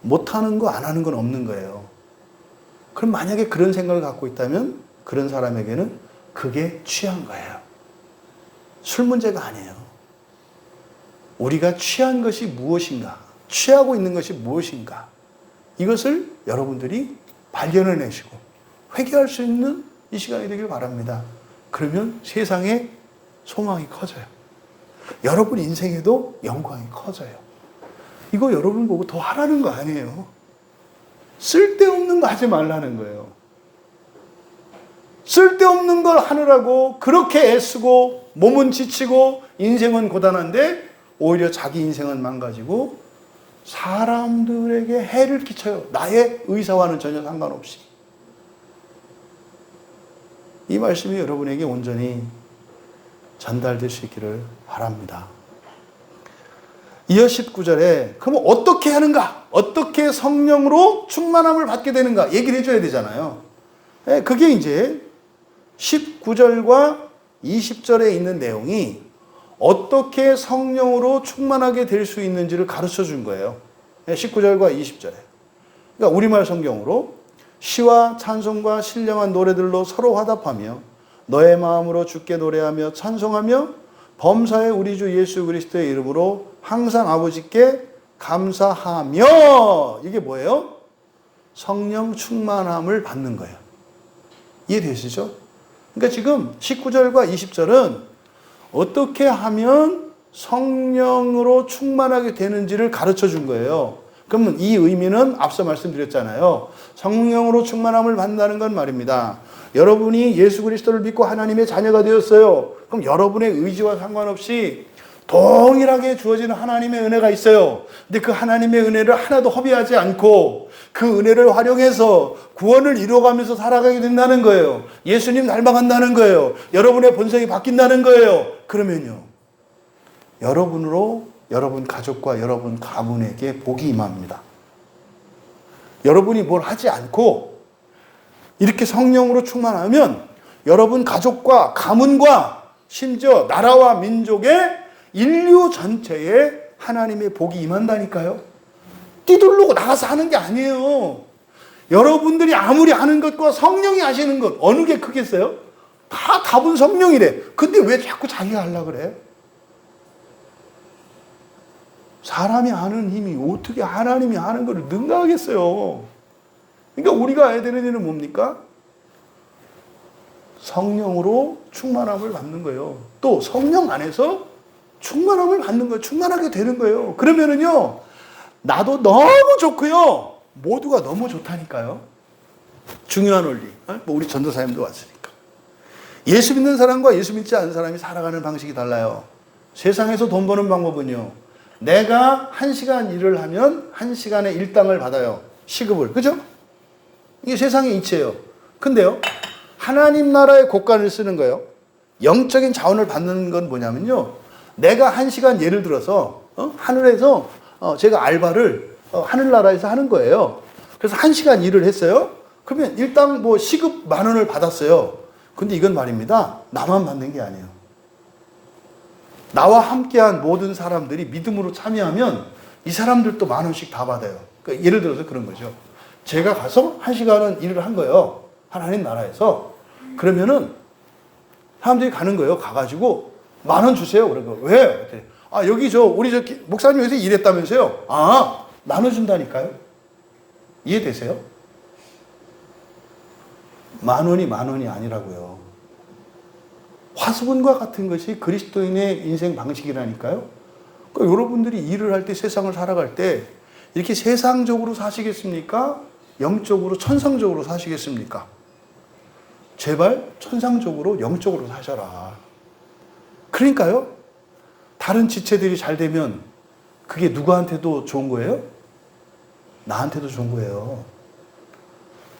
못하는 거, 안 하는 건 없는 거예요. 그럼 만약에 그런 생각을 갖고 있다면 그런 사람에게는 그게 취한 거예요. 술 문제가 아니에요. 우리가 취한 것이 무엇인가, 취하고 있는 것이 무엇인가, 이것을 여러분들이 발견해내시고 회개할 수 있는 이 시간이 되길 바랍니다. 그러면 세상에 소망이 커져요. 여러분 인생에도 영광이 커져요. 이거 여러분 보고 더 하라는 거 아니에요. 쓸데없는 거 하지 말라는 거예요. 쓸데없는 걸 하느라고 그렇게 애쓰고 몸은 지치고 인생은 고단한데 오히려 자기 인생은 망가지고 사람들에게 해를 끼쳐요. 나의 의사와는 전혀 상관없이. 이 말씀이 여러분에게 온전히 전달될 수 있기를 바랍니다. 이어 19절에 그럼 어떻게 하는가? 어떻게 성령으로 충만함을 받게 되는가? 얘기를 해줘야 되잖아요. 그게 이제 19절과 20절에 있는 내용이 어떻게 성령으로 충만하게 될 수 있는지를 가르쳐 준 거예요. 19절과 20절에. 그러니까 우리말 성경으로 시와 찬송과 신령한 노래들로 서로 화답하며 너의 마음으로 주께 노래하며 찬송하며 범사의 우리 주 예수 그리스도의 이름으로 항상 아버지께 감사하며. 이게 뭐예요? 성령 충만함을 받는 거예요. 이해되시죠? 그러니까 지금 19절과 20절은 어떻게 하면 성령으로 충만하게 되는지를 가르쳐 준 거예요. 그러면 이 의미는 앞서 말씀드렸잖아요. 성령으로 충만함을 받는다는 건 말입니다. 여러분이 예수 그리스도를 믿고 하나님의 자녀가 되었어요. 그럼 여러분의 의지와 상관없이 동일하게 주어지는 하나님의 은혜가 있어요. 근데 그 하나님의 은혜를 하나도 허비하지 않고 그 은혜를 활용해서 구원을 이루어가면서 살아가게 된다는 거예요. 예수님 닮아간다는 거예요. 여러분의 본성이 바뀐다는 거예요. 그러면요, 여러분으로 여러분 가족과 여러분 가문에게 복이 임합니다. 여러분이 뭘 하지 않고 이렇게 성령으로 충만하면 여러분 가족과 가문과 심지어 나라와 민족의 인류 전체에 하나님의 복이 임한다니까요. 뛰들르고 나가서 하는 게 아니에요. 여러분들이 아무리 하는 것과 성령이 하시는 것 어느 게 크겠어요? 다 답은 성령이래. 근데 왜 자꾸 자기가 하려고 그래? 사람이 하는 힘이 어떻게 하나님이 하는 것을 능가하겠어요? 그러니까 우리가 해야 되는 일은 뭡니까? 성령으로 충만함을 받는 거예요. 또 성령 안에서 충만함을 받는 거예요. 충만하게 되는 거예요. 그러면은요, 나도 너무 좋고요, 모두가 너무 좋다니까요. 중요한 원리. 뭐 우리 전도사님도 왔으니까. 예수 믿는 사람과 예수 믿지 않는 사람이 살아가는 방식이 달라요. 세상에서 돈 버는 방법은요, 내가 1시간 일을 하면 1시간의 일당을 받아요. 시급을. 그죠? 이게 세상의 이치예요. 근데요, 하나님 나라의 곳간을 쓰는 거예요. 영적인 자원을 받는 건 뭐냐면요, 내가 1시간 예를 들어서 하늘에서 제가 알바를 하늘나라에서 하는 거예요. 그래서 1시간 일을 했어요. 그러면 일당 뭐 시급 10,000원을 받았어요. 근데 이건 말입니다, 나만 받는 게 아니에요. 나와 함께한 모든 사람들이 믿음으로 참여하면 이 사람들도 10,000원씩 다 받아요. 그러니까 예를 들어서 그런 거죠. 제가 가서 1시간은 일을 한 거예요. 하나님 나라에서. 그러면은 사람들이 가는 거예요. 가가지고 10,000원 주세요. 그런 거. 왜? 아, 여기 우리 목사님 여기서 일했다면서요? 아, 나눠준다니까요. 이해되세요? 10,000원이 10,000원이 아니라고요. 화수분과 같은 것이 그리스도인의 인생 방식이라니까요. 그러니까 여러분들이 일을 할 때, 세상을 살아갈 때 이렇게 세상적으로 사시겠습니까? 영적으로, 천상적으로 사시겠습니까? 제발 천상적으로, 영적으로 사셔라. 그러니까요, 다른 지체들이 잘 되면 그게 누구한테도 좋은 거예요? 나한테도 좋은 거예요.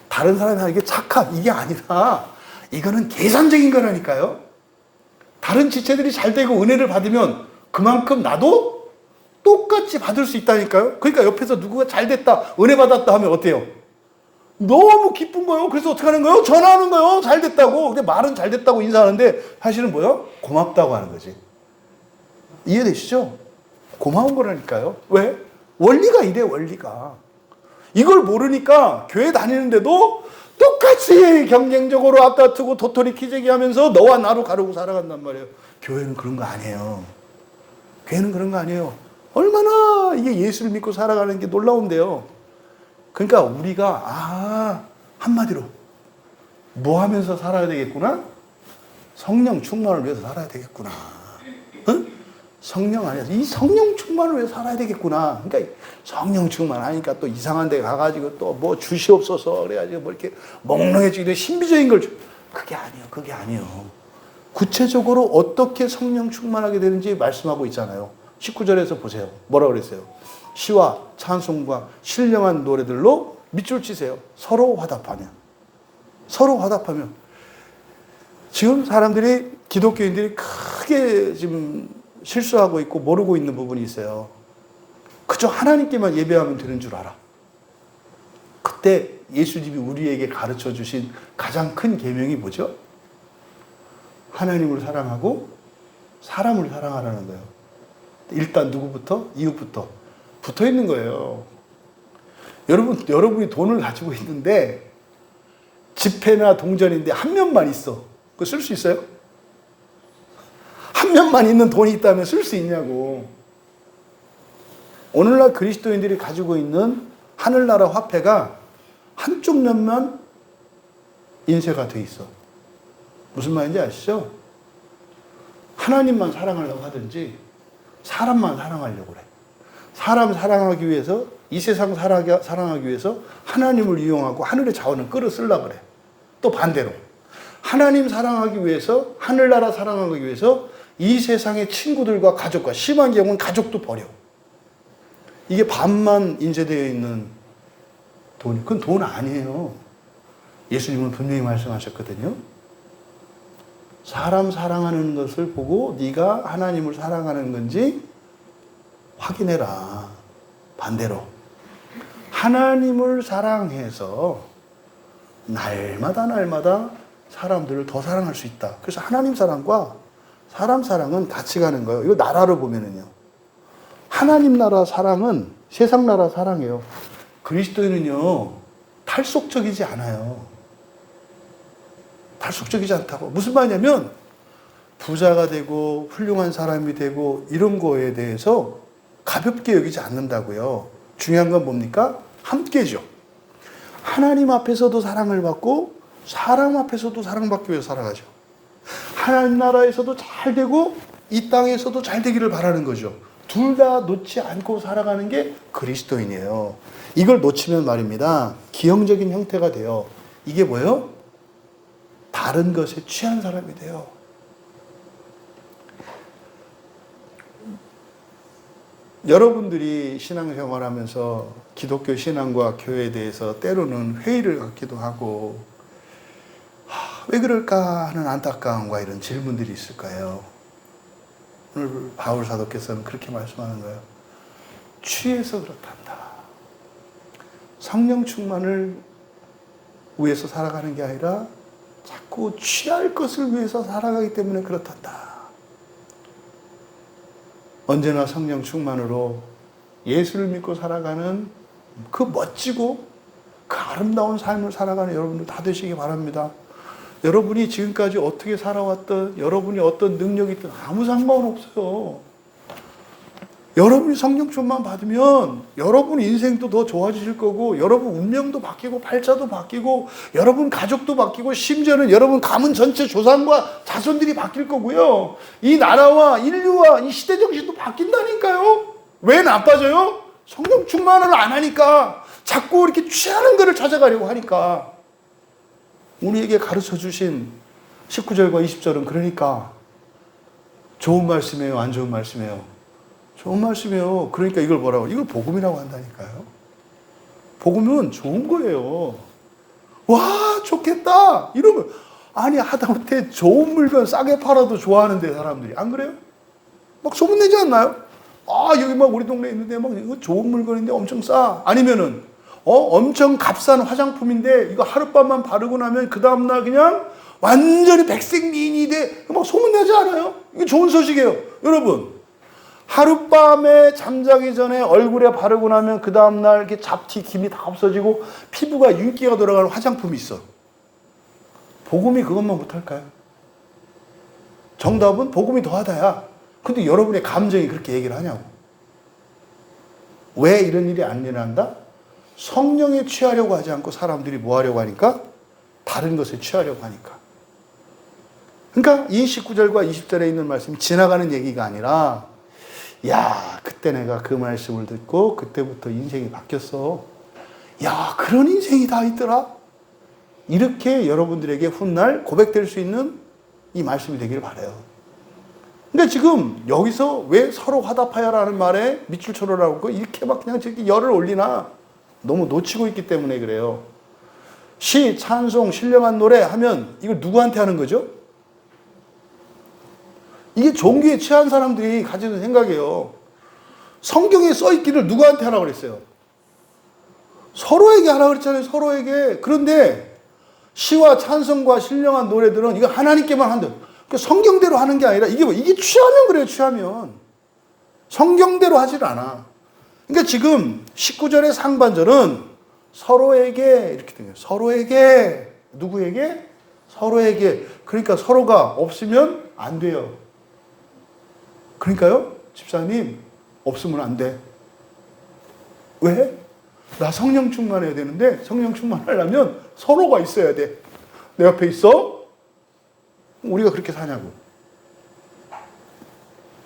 다른 사람이 하는 게 착각, 이게 아니라 이거는 계산적인 거라니까요. 다른 지체들이 잘 되고 은혜를 받으면 그만큼 나도 똑같이 받을 수 있다니까요. 그러니까 옆에서 누구가 잘 됐다, 은혜 받았다 하면 어때요? 너무 기쁜 거예요. 그래서 어떻게 하는 거예요? 전화하는 거예요. 잘 됐다고. 근데 말은 잘 됐다고 인사하는데 사실은 뭐예요? 고맙다고 하는 거지. 이해되시죠? 고마운 거라니까요. 왜? 원리가 이래, 원리가. 이걸 모르니까 교회 다니는데도 똑같이 경쟁적으로 아까트고 도토리 키재기 하면서 너와 나로 가르고 살아간단 말이에요. 교회는 그런 거 아니에요. 교회는 그런 거 아니에요. 얼마나 이게 예수를 믿고 살아가는 게 놀라운데요. 그러니까 우리가 한마디로 뭐 하면서 살아야 되겠구나? 성령 충만을 위해서 살아야 되겠구나. 응? 성령 안에서 이 성령 충만을 위해서 살아야 되겠구나. 그러니까 성령 충만하니까 또 이상한 데 가가지고 또 뭐 주시옵소서 그래가지고 뭐 이렇게 몽롱해지고 신비적인 걸 그게 아니에요. 그게 아니에요. 구체적으로 어떻게 성령 충만하게 되는지 말씀하고 있잖아요. 19절에서 보세요. 뭐라 그랬어요? 시와 찬송과 신령한 노래들로 밑줄 치세요. 서로 화답하면. 서로 화답하면. 지금 사람들이, 기독교인들이 크게 지금 실수하고 있고 모르고 있는 부분이 있어요. 그저 하나님께만 예배하면 되는 줄 알아. 그때 예수님이 우리에게 가르쳐 주신 가장 큰 계명이 뭐죠? 하나님을 사랑하고 사람을 사랑하라는 거예요. 일단 누구부터? 이웃부터. 붙어 있는 거예요. 여러분이 돈을 가지고 있는데 집회나 동전인데 한 면만 있어. 그거 쓸 수 있어요? 한 면만 있는 돈이 있다면 쓸 수 있냐고. 오늘날 그리스도인들이 가지고 있는 하늘나라 화폐가 한쪽 면만 인쇄가 돼 있어. 무슨 말인지 아시죠? 하나님만 사랑하려고 하든지 사람만 사랑하려고 그래. 사람 사랑하기 위해서, 이 세상 사랑하기 위해서 하나님을 이용하고 하늘의 자원을 끌어 쓰려고 그래. 또 반대로 하나님 사랑하기 위해서, 하늘나라 사랑하기 위해서 이 세상의 친구들과 가족과, 심한 경우는 가족도 버려. 이게 반만 인쇄되어 있는 돈, 그건 돈 아니에요. 예수님은 분명히 말씀하셨거든요. 사람 사랑하는 것을 보고 네가 하나님을 사랑하는 건지 확인해라. 반대로 하나님을 사랑해서 날마다 사람들을 더 사랑할 수 있다. 그래서 하나님 사랑과 사람 사랑은 같이 가는 거예요. 이거 나라로 보면은요. 하나님 나라 사랑은 세상 나라 사랑이에요. 그리스도인은요, 탈속적이지 않아요. 탈속적이지 않다고. 무슨 말이냐면, 부자가 되고, 훌륭한 사람이 되고, 이런 거에 대해서 가볍게 여기지 않는다고요. 중요한 건 뭡니까? 함께죠. 하나님 앞에서도 사랑을 받고, 사람 앞에서도 사랑받기 위해서 살아가죠. 하나님 나라에서도 잘 되고, 이 땅에서도 잘 되기를 바라는 거죠. 둘 다 놓지 않고 살아가는 게 그리스도인이에요. 이걸 놓치면 말입니다. 기형적인 형태가 돼요. 이게 뭐예요? 다른 것에 취한 사람이 돼요. 여러분들이 신앙생활하면서 기독교 신앙과 교회에 대해서 때로는 회의를 갖기도 하고, 왜 그럴까 하는 안타까움과 이런 질문들이 있을 거예요. 오늘 바울 사도께서는 그렇게 말씀하는 거예요. 취해서 그렇단다. 성령 충만을 위해서 살아가는 게 아니라 자꾸 취할 것을 위해서 살아가기 때문에 그렇단다. 언제나 성령 충만으로 예수를 믿고 살아가는 그 멋지고 그 아름다운 삶을 살아가는 여러분들 다 되시기 바랍니다. 여러분이 지금까지 어떻게 살아왔든, 여러분이 어떤 능력이 있든 아무 상관없어요. 여러분이 성령 충만 받으면 여러분 인생도 더 좋아지실 거고, 여러분 운명도 바뀌고, 팔자도 바뀌고, 여러분 가족도 바뀌고, 심지어는 여러분 가문 전체 조상과 자손들이 바뀔 거고요. 이 나라와 인류와 이 시대 정신도 바뀐다니까요. 왜 나빠져요? 성령 충만을 안 하니까. 자꾸 이렇게 취하는 것을 찾아가려고 하니까. 우리에게 가르쳐 주신 19절과 20절은 그러니까 좋은 말씀이에요? 안 좋은 말씀이에요? 좋은 말씀이에요. 그러니까 이걸 뭐라고? 이걸 복음이라고 한다니까요. 복음은 좋은 거예요. 와, 좋겠다! 이러면, 아니, 하다못해 좋은 물건 싸게 팔아도 좋아하는데, 사람들이. 안 그래요? 막 소문내지 않나요? 아, 여기 막 우리 동네에 있는데 막 이거 좋은 물건인데 엄청 싸. 아니면은, 엄청 값싼 화장품인데 이거 하룻밤만 바르고 나면 그 다음날 그냥 완전히 백색미인이 돼. 막 소문내지 않아요? 이게 좋은 소식이에요. 여러분, 하룻밤에 잠자기 전에 얼굴에 바르고 나면 그 다음날 이렇게 잡티, 김이 다 없어지고 피부가 윤기가 돌아가는 화장품이 있어. 복음이 그것만 못할까요? 정답은 복음이 더하다야. 근데 여러분의 감정이 그렇게 얘기를 하냐고. 왜 이런 일이 안 일어난다? 성령에 취하려고 하지 않고 사람들이 뭐 하려고 하니까? 다른 것에 취하려고 하니까. 그러니까 이 19절과 20절에 있는 말씀이 지나가는 얘기가 아니라, 야, 그때 내가 그 말씀을 듣고 그때부터 인생이 바뀌었어. 야, 그런 인생이 다 있더라. 이렇게 여러분들에게 훗날 고백될 수 있는 이 말씀이 되기를 바라요. 근데 지금 여기서 왜 서로 화답하여라는 말에 밑줄 쳐라라고 이렇게 막 그냥 저렇게 열을 올리나? 너무 놓치고 있기 때문에 그래요. 시, 찬송, 신령한 노래 하면 이걸 누구한테 하는 거죠? 이게 종교에 취한 사람들이 가지는 생각이에요. 성경에 써있기를 누구한테 하라고 그랬어요? 서로에게 하라고 그랬잖아요. 서로에게. 그런데 시와 찬송과 신령한 노래들은 이거 하나님께만 한다. 성경대로 하는 게 아니라 이게 취하면 그래요. 취하면. 성경대로 하질 않아. 그러니까 지금 19절의 상반절은 서로에게 이렇게 된 거예요. 서로에게. 누구에게? 서로에게. 그러니까 서로가 없으면 안 돼요. 그러니까요, 집사님, 없으면 안 돼. 왜? 나 성령 충만해야 되는데 성령 충만하려면 서로가 있어야 돼. 내 옆에 있어? 우리가 그렇게 사냐고.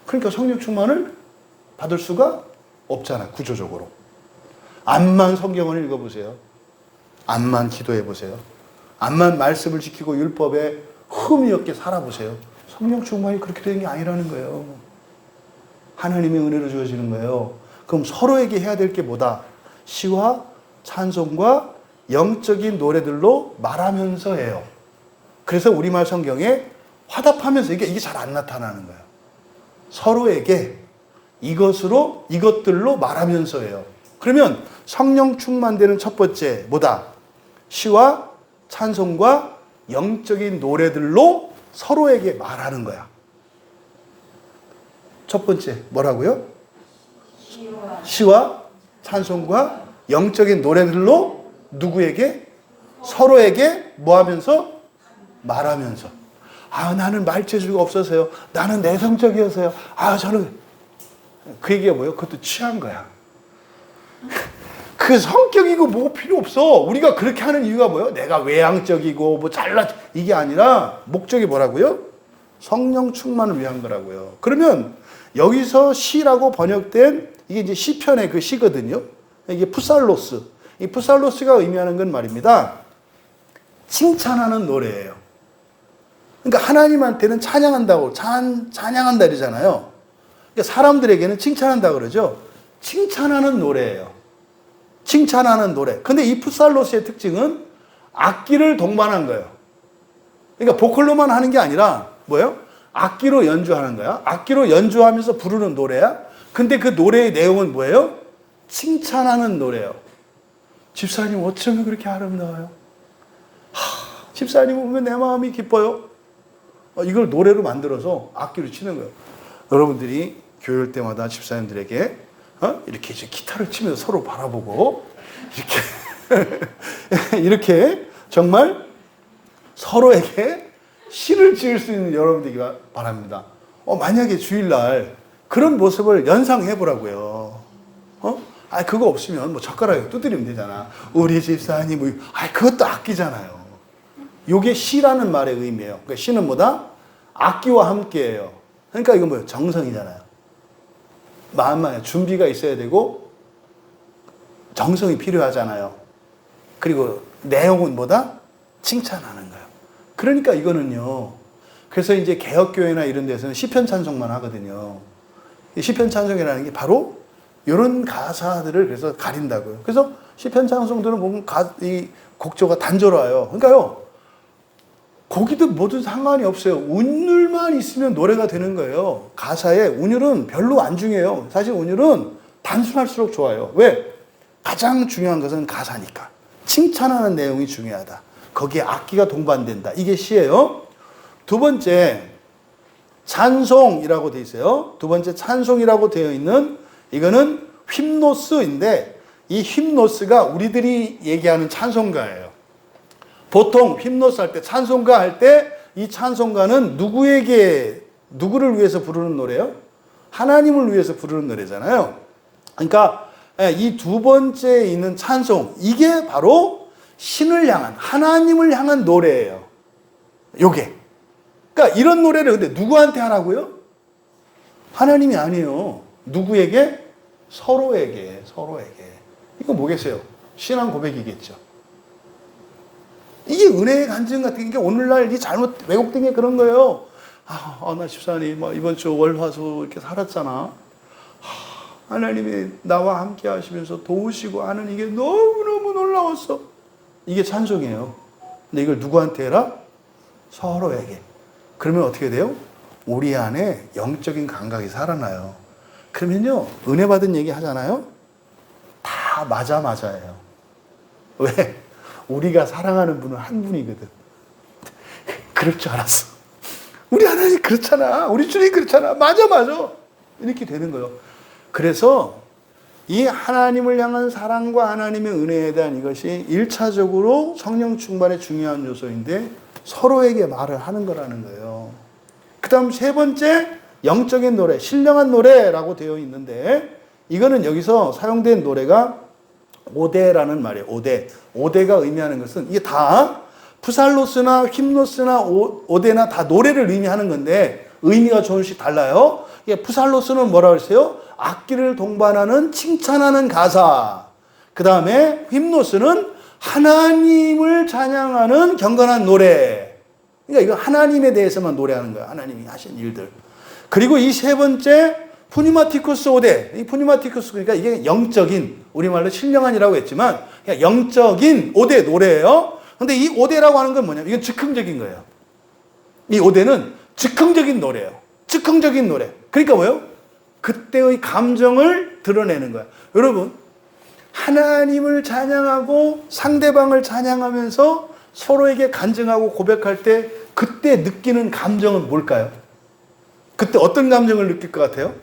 그러니까 성령 충만을 받을 수가 없잖아, 구조적으로. 암만 성경을 읽어보세요. 암만 기도해보세요. 암만 말씀을 지키고 율법에 흠이 없게 살아보세요. 성령 충만이 그렇게 되는 게 아니라는 거예요. 하나님의 은혜로 주어지는 거예요. 그럼 서로에게 해야 될 게 뭐다? 시와 찬송과 영적인 노래들로 말하면서 해요. 그래서 우리말 성경에 화답하면서 이게 잘 안 나타나는 거예요. 서로에게 이것들로 말하면서 해요. 그러면 성령 충만되는 첫 번째 뭐다? 시와 찬송과 영적인 노래들로 서로에게 말하는 거야. 첫 번째 뭐라고요? 시와 찬송과 영적인 노래들로 누구에게? 서로에게 뭐 하면서? 말하면서. 아, 나는 말재주가 없어서요. 나는 내성적이어서요. 아, 저는. 그 얘기가 뭐예요? 그것도 취한 거야. 그 성격이고 뭐 필요 없어. 우리가 그렇게 하는 이유가 뭐예요? 내가 외향적이고 뭐 이게 아니라 목적이 뭐라고요? 성령 충만을 위한 거라고요. 그러면 여기서 시라고 번역된 이게 이제 시편의 그 시거든요. 이게 푸살로스. 이 푸살로스가 의미하는 건 말입니다. 칭찬하는 노래예요. 그러니까 하나님한테는 찬양한다고, 찬양한다 이러잖아요. 그러니까 사람들에게는 칭찬한다 그러죠. 칭찬하는 노래예요. 칭찬하는 노래. 근데 이 푸살로스의 특징은 악기를 동반한 거예요. 그러니까 보컬로만 하는 게 아니라 뭐예요? 악기로 연주하는 거야. 악기로 연주하면서 부르는 노래야. 근데 그 노래의 내용은 뭐예요? 칭찬하는 노래예요. 집사님 어쩌면 그렇게 아름다워요? 집사님 보면 내 마음이 기뻐요. 이걸 노래로 만들어서 악기로 치는 거예요. 여러분들이 교회 때마다 집사님들에게 이렇게 이제 기타를 치면서 서로 바라보고 이렇게 정말 서로에게 시를 지을 수 있는 여러분들이 바랍니다. 만약에 주일날 그런 모습을 연상해 보라고요. 그거 없으면 뭐 젓가락에 두드리면 되잖아. 우리 집사님, 그것도 악기잖아요. 요게 시라는 말의 의미예요. 그러니까 시는 뭐다? 악기와 함께해요. 그러니까 이건 뭐예요? 정성이잖아요. 마음만에 준비가 있어야 되고 정성이 필요하잖아요. 그리고 내용은 뭐다? 칭찬하는 거예요. 그러니까 이거는요. 그래서 이제 개혁교회나 이런 데서는 시편 찬송만 하거든요. 이 시편 찬송이라는 게 바로 이런 가사들을 그래서 가린다고요. 그래서 시편 찬송들은 보면 이 곡조가 단조로워요. 그러니까요. 거기도 뭐든 상관이 없어요. 운율만 있으면 노래가 되는 거예요. 가사에 운율은 별로 안 중요해요. 사실 운율은 단순할수록 좋아요. 왜? 가장 중요한 것은 가사니까. 칭찬하는 내용이 중요하다. 거기에 악기가 동반된다. 이게 시예요. 두 번째, 찬송이라고 되어 있어요. 두 번째 찬송이라고 되어 있는 이거는 휄노스인데 이 휄노스가 우리들이 얘기하는 찬송가예요. 보통 휄노스 할 때, 찬송가 할 때 이 찬송가는 누구를 위해서 부르는 노래요? 하나님을 위해서 부르는 노래잖아요. 그러니까 이 두 번째에 있는 찬송, 이게 바로 신을 향한, 하나님을 향한 노래예요. 요게. 그러니까 이런 노래를 근데 누구한테 하라고요? 하나님이 아니에요. 누구에게? 서로에게. 이거 뭐겠어요? 신앙 고백이겠죠. 이게 은혜의 간증 같은 게 오늘날 이 잘못 왜곡된 게 그런 거예요. 나 집사님 이번 주 월화수 이렇게 살았잖아. 하나님이 나와 함께 하시면서 도우시고 하는 이게 너무너무 놀라웠어. 이게 찬송이에요. 근데 이걸 누구한테 해라? 서로에게. 그러면 어떻게 돼요? 우리 안에 영적인 감각이 살아나요. 그러면요, 은혜 받은 얘기 하잖아요. 다 맞아요. 왜? 우리가 사랑하는 분은 한 분이거든. 그럴 줄 알았어. 우리 하나님 그렇잖아. 우리 주님 그렇잖아. 맞아. 이렇게 되는 거예요. 그래서 이 하나님을 향한 사랑과 하나님의 은혜에 대한 이것이 1차적으로 성령 충만의 중요한 요소인데 서로에게 말을 하는 거라는 거예요. 그 다음 세 번째, 영적인 노래, 신령한 노래라고 되어 있는데, 이거는 여기서 사용된 노래가 오대라는 말이에요. 오대가 의미하는 것은, 이게 다 프살로스나 힉노스나 오대나 다 노래를 의미하는 건데, 의미가 조금씩 달라요. 이게 프살로스는 뭐라고 했어요? 악기를 동반하는 칭찬하는 가사. 그 다음에 힉노스는 하나님을 찬양하는 경건한 노래. 그러니까 이거 하나님에 대해서만 노래하는 거야. 하나님이 하신 일들. 그리고 이 세 번째, 푸니마티쿠스 오대. 이 푸니마티쿠스, 그러니까 이게 영적인, 우리말로 신령한이라고 했지만, 그냥 영적인 오대 노래예요. 근데 이 오대라고 하는 건 뭐냐면, 이건 즉흥적인 거예요. 이 오대는 즉흥적인 노래예요. 즉흥적인 노래. 그러니까 뭐예요? 그때의 감정을 드러내는 거야. 여러분, 하나님을 찬양하고 상대방을 찬양하면서 서로에게 간증하고 고백할 때 그때 느끼는 감정은 뭘까요? 그때 어떤 감정을 느낄 것 같아요?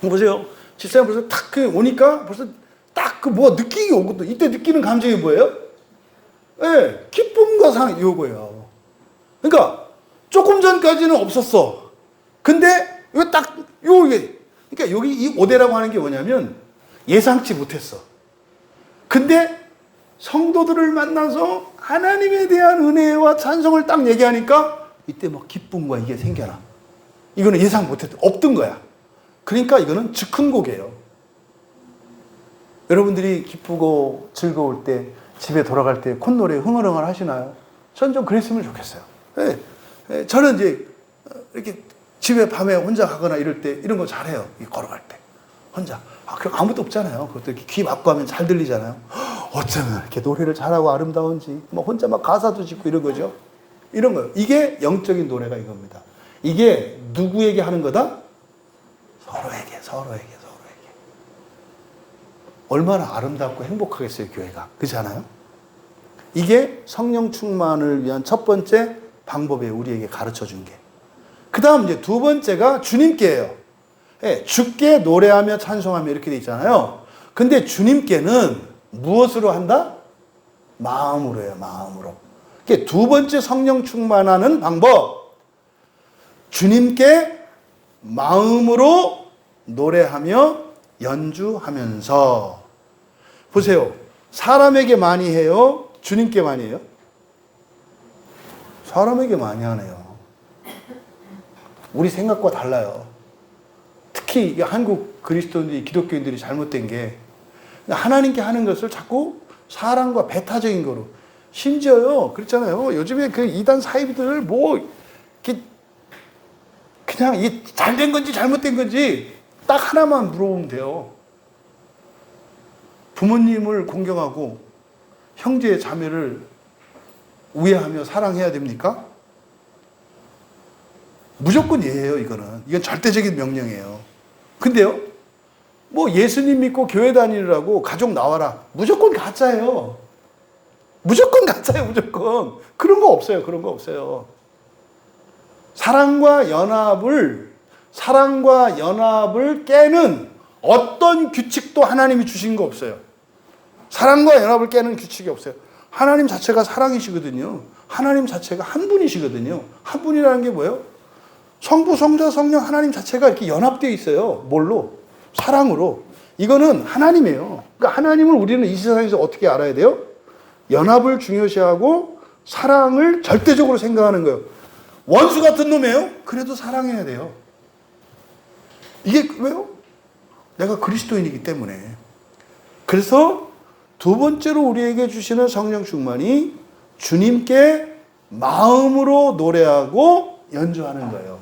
보세요. 집사님 벌써 딱 오니까 벌써 딱 뭐 느끼기 오거든. 이때 느끼는 감정이 뭐예요? 네, 기쁨과 요거예요. 그러니까 조금 전까지는 없었어. 근데 이거 딱 요게, 그러니까 여기 이 오대라고 하는 게 뭐냐면 예상치 못했어. 근데 성도들을 만나서 하나님에 대한 은혜와 찬송을 딱 얘기하니까 이때 막 기쁨과 이게 생겨나. 이거는 예상 못했던, 없던 거야. 그러니까 이거는 즉흥곡이에요. 여러분들이 기쁘고 즐거울 때 집에 돌아갈 때 콧노래 흥얼흥얼 하시나요? 전 좀 그랬으면 좋겠어요. 네. 저는 이제 이렇게 집에 밤에 혼자 가거나 이럴 때 이런 거 잘해요. 걸어갈 때. 혼자. 그럼 아무도 없잖아요. 그것도 이렇게 귀 막고 하면 잘 들리잖아요. 어쩌면 이렇게 노래를 잘하고 아름다운지, 뭐 혼자 막 가사도 짓고 이런 거죠. 이런 거요. 이게 영적인 노래가 이겁니다. 이게 누구에게 하는 거다? 서로에게. 얼마나 아름답고 행복하겠어요, 교회가. 그렇지 않아요? 이게 성령 충만을 위한 첫 번째 방법에 우리에게 가르쳐 준 게. 그 다음 이제 두 번째가 주님께예요. 예, 주께 노래하며 찬송하며 이렇게 돼 있잖아요. 근데 주님께는 무엇으로 한다? 마음으로 해요, 마음으로. 그게 두 번째 성령 충만하는 방법. 주님께 마음으로 노래하며 연주하면서. 보세요. 사람에게 많이 해요? 주님께 많이 해요? 사람에게 많이 하네요. 우리 생각과 달라요. 특히 한국 그리스도인들이, 기독교인들이 잘못된 게 하나님께 하는 것을 자꾸 사랑과 배타적인 거로. 심지어요, 그렇잖아요. 요즘에 그 이단 사이비들 뭐 그냥 이 잘된 건지 잘못된 건지 딱 하나만 물어보면 돼요. 부모님을 공경하고 형제 자매를 우애하며 사랑해야 됩니까? 무조건 예예요, 이거는. 이건 절대적인 명령이에요. 근데요, 뭐 예수님 믿고 교회 다니느라고 가족 나와라. 무조건 가짜예요. 무조건 가짜예요, 무조건. 그런 거 없어요. 사랑과 연합을 깨는 어떤 규칙도 하나님이 주신 거 없어요. 사랑과 연합을 깨는 규칙이 없어요. 하나님 자체가 사랑이시거든요. 하나님 자체가 한 분이시거든요. 한 분이라는 게 뭐예요? 성부, 성자, 성령 하나님 자체가 이렇게 연합되어 있어요. 뭘로? 사랑으로. 이거는 하나님이에요. 그러니까 하나님을 우리는 이 세상에서 어떻게 알아야 돼요? 연합을 중요시하고 사랑을 절대적으로 생각하는 거예요. 원수 같은 놈이에요? 그래도 사랑해야 돼요. 이게 왜요? 내가 그리스도인이기 때문에. 그래서 두 번째로 우리에게 주시는 성령 충만이 주님께 마음으로 노래하고 연주하는 거예요.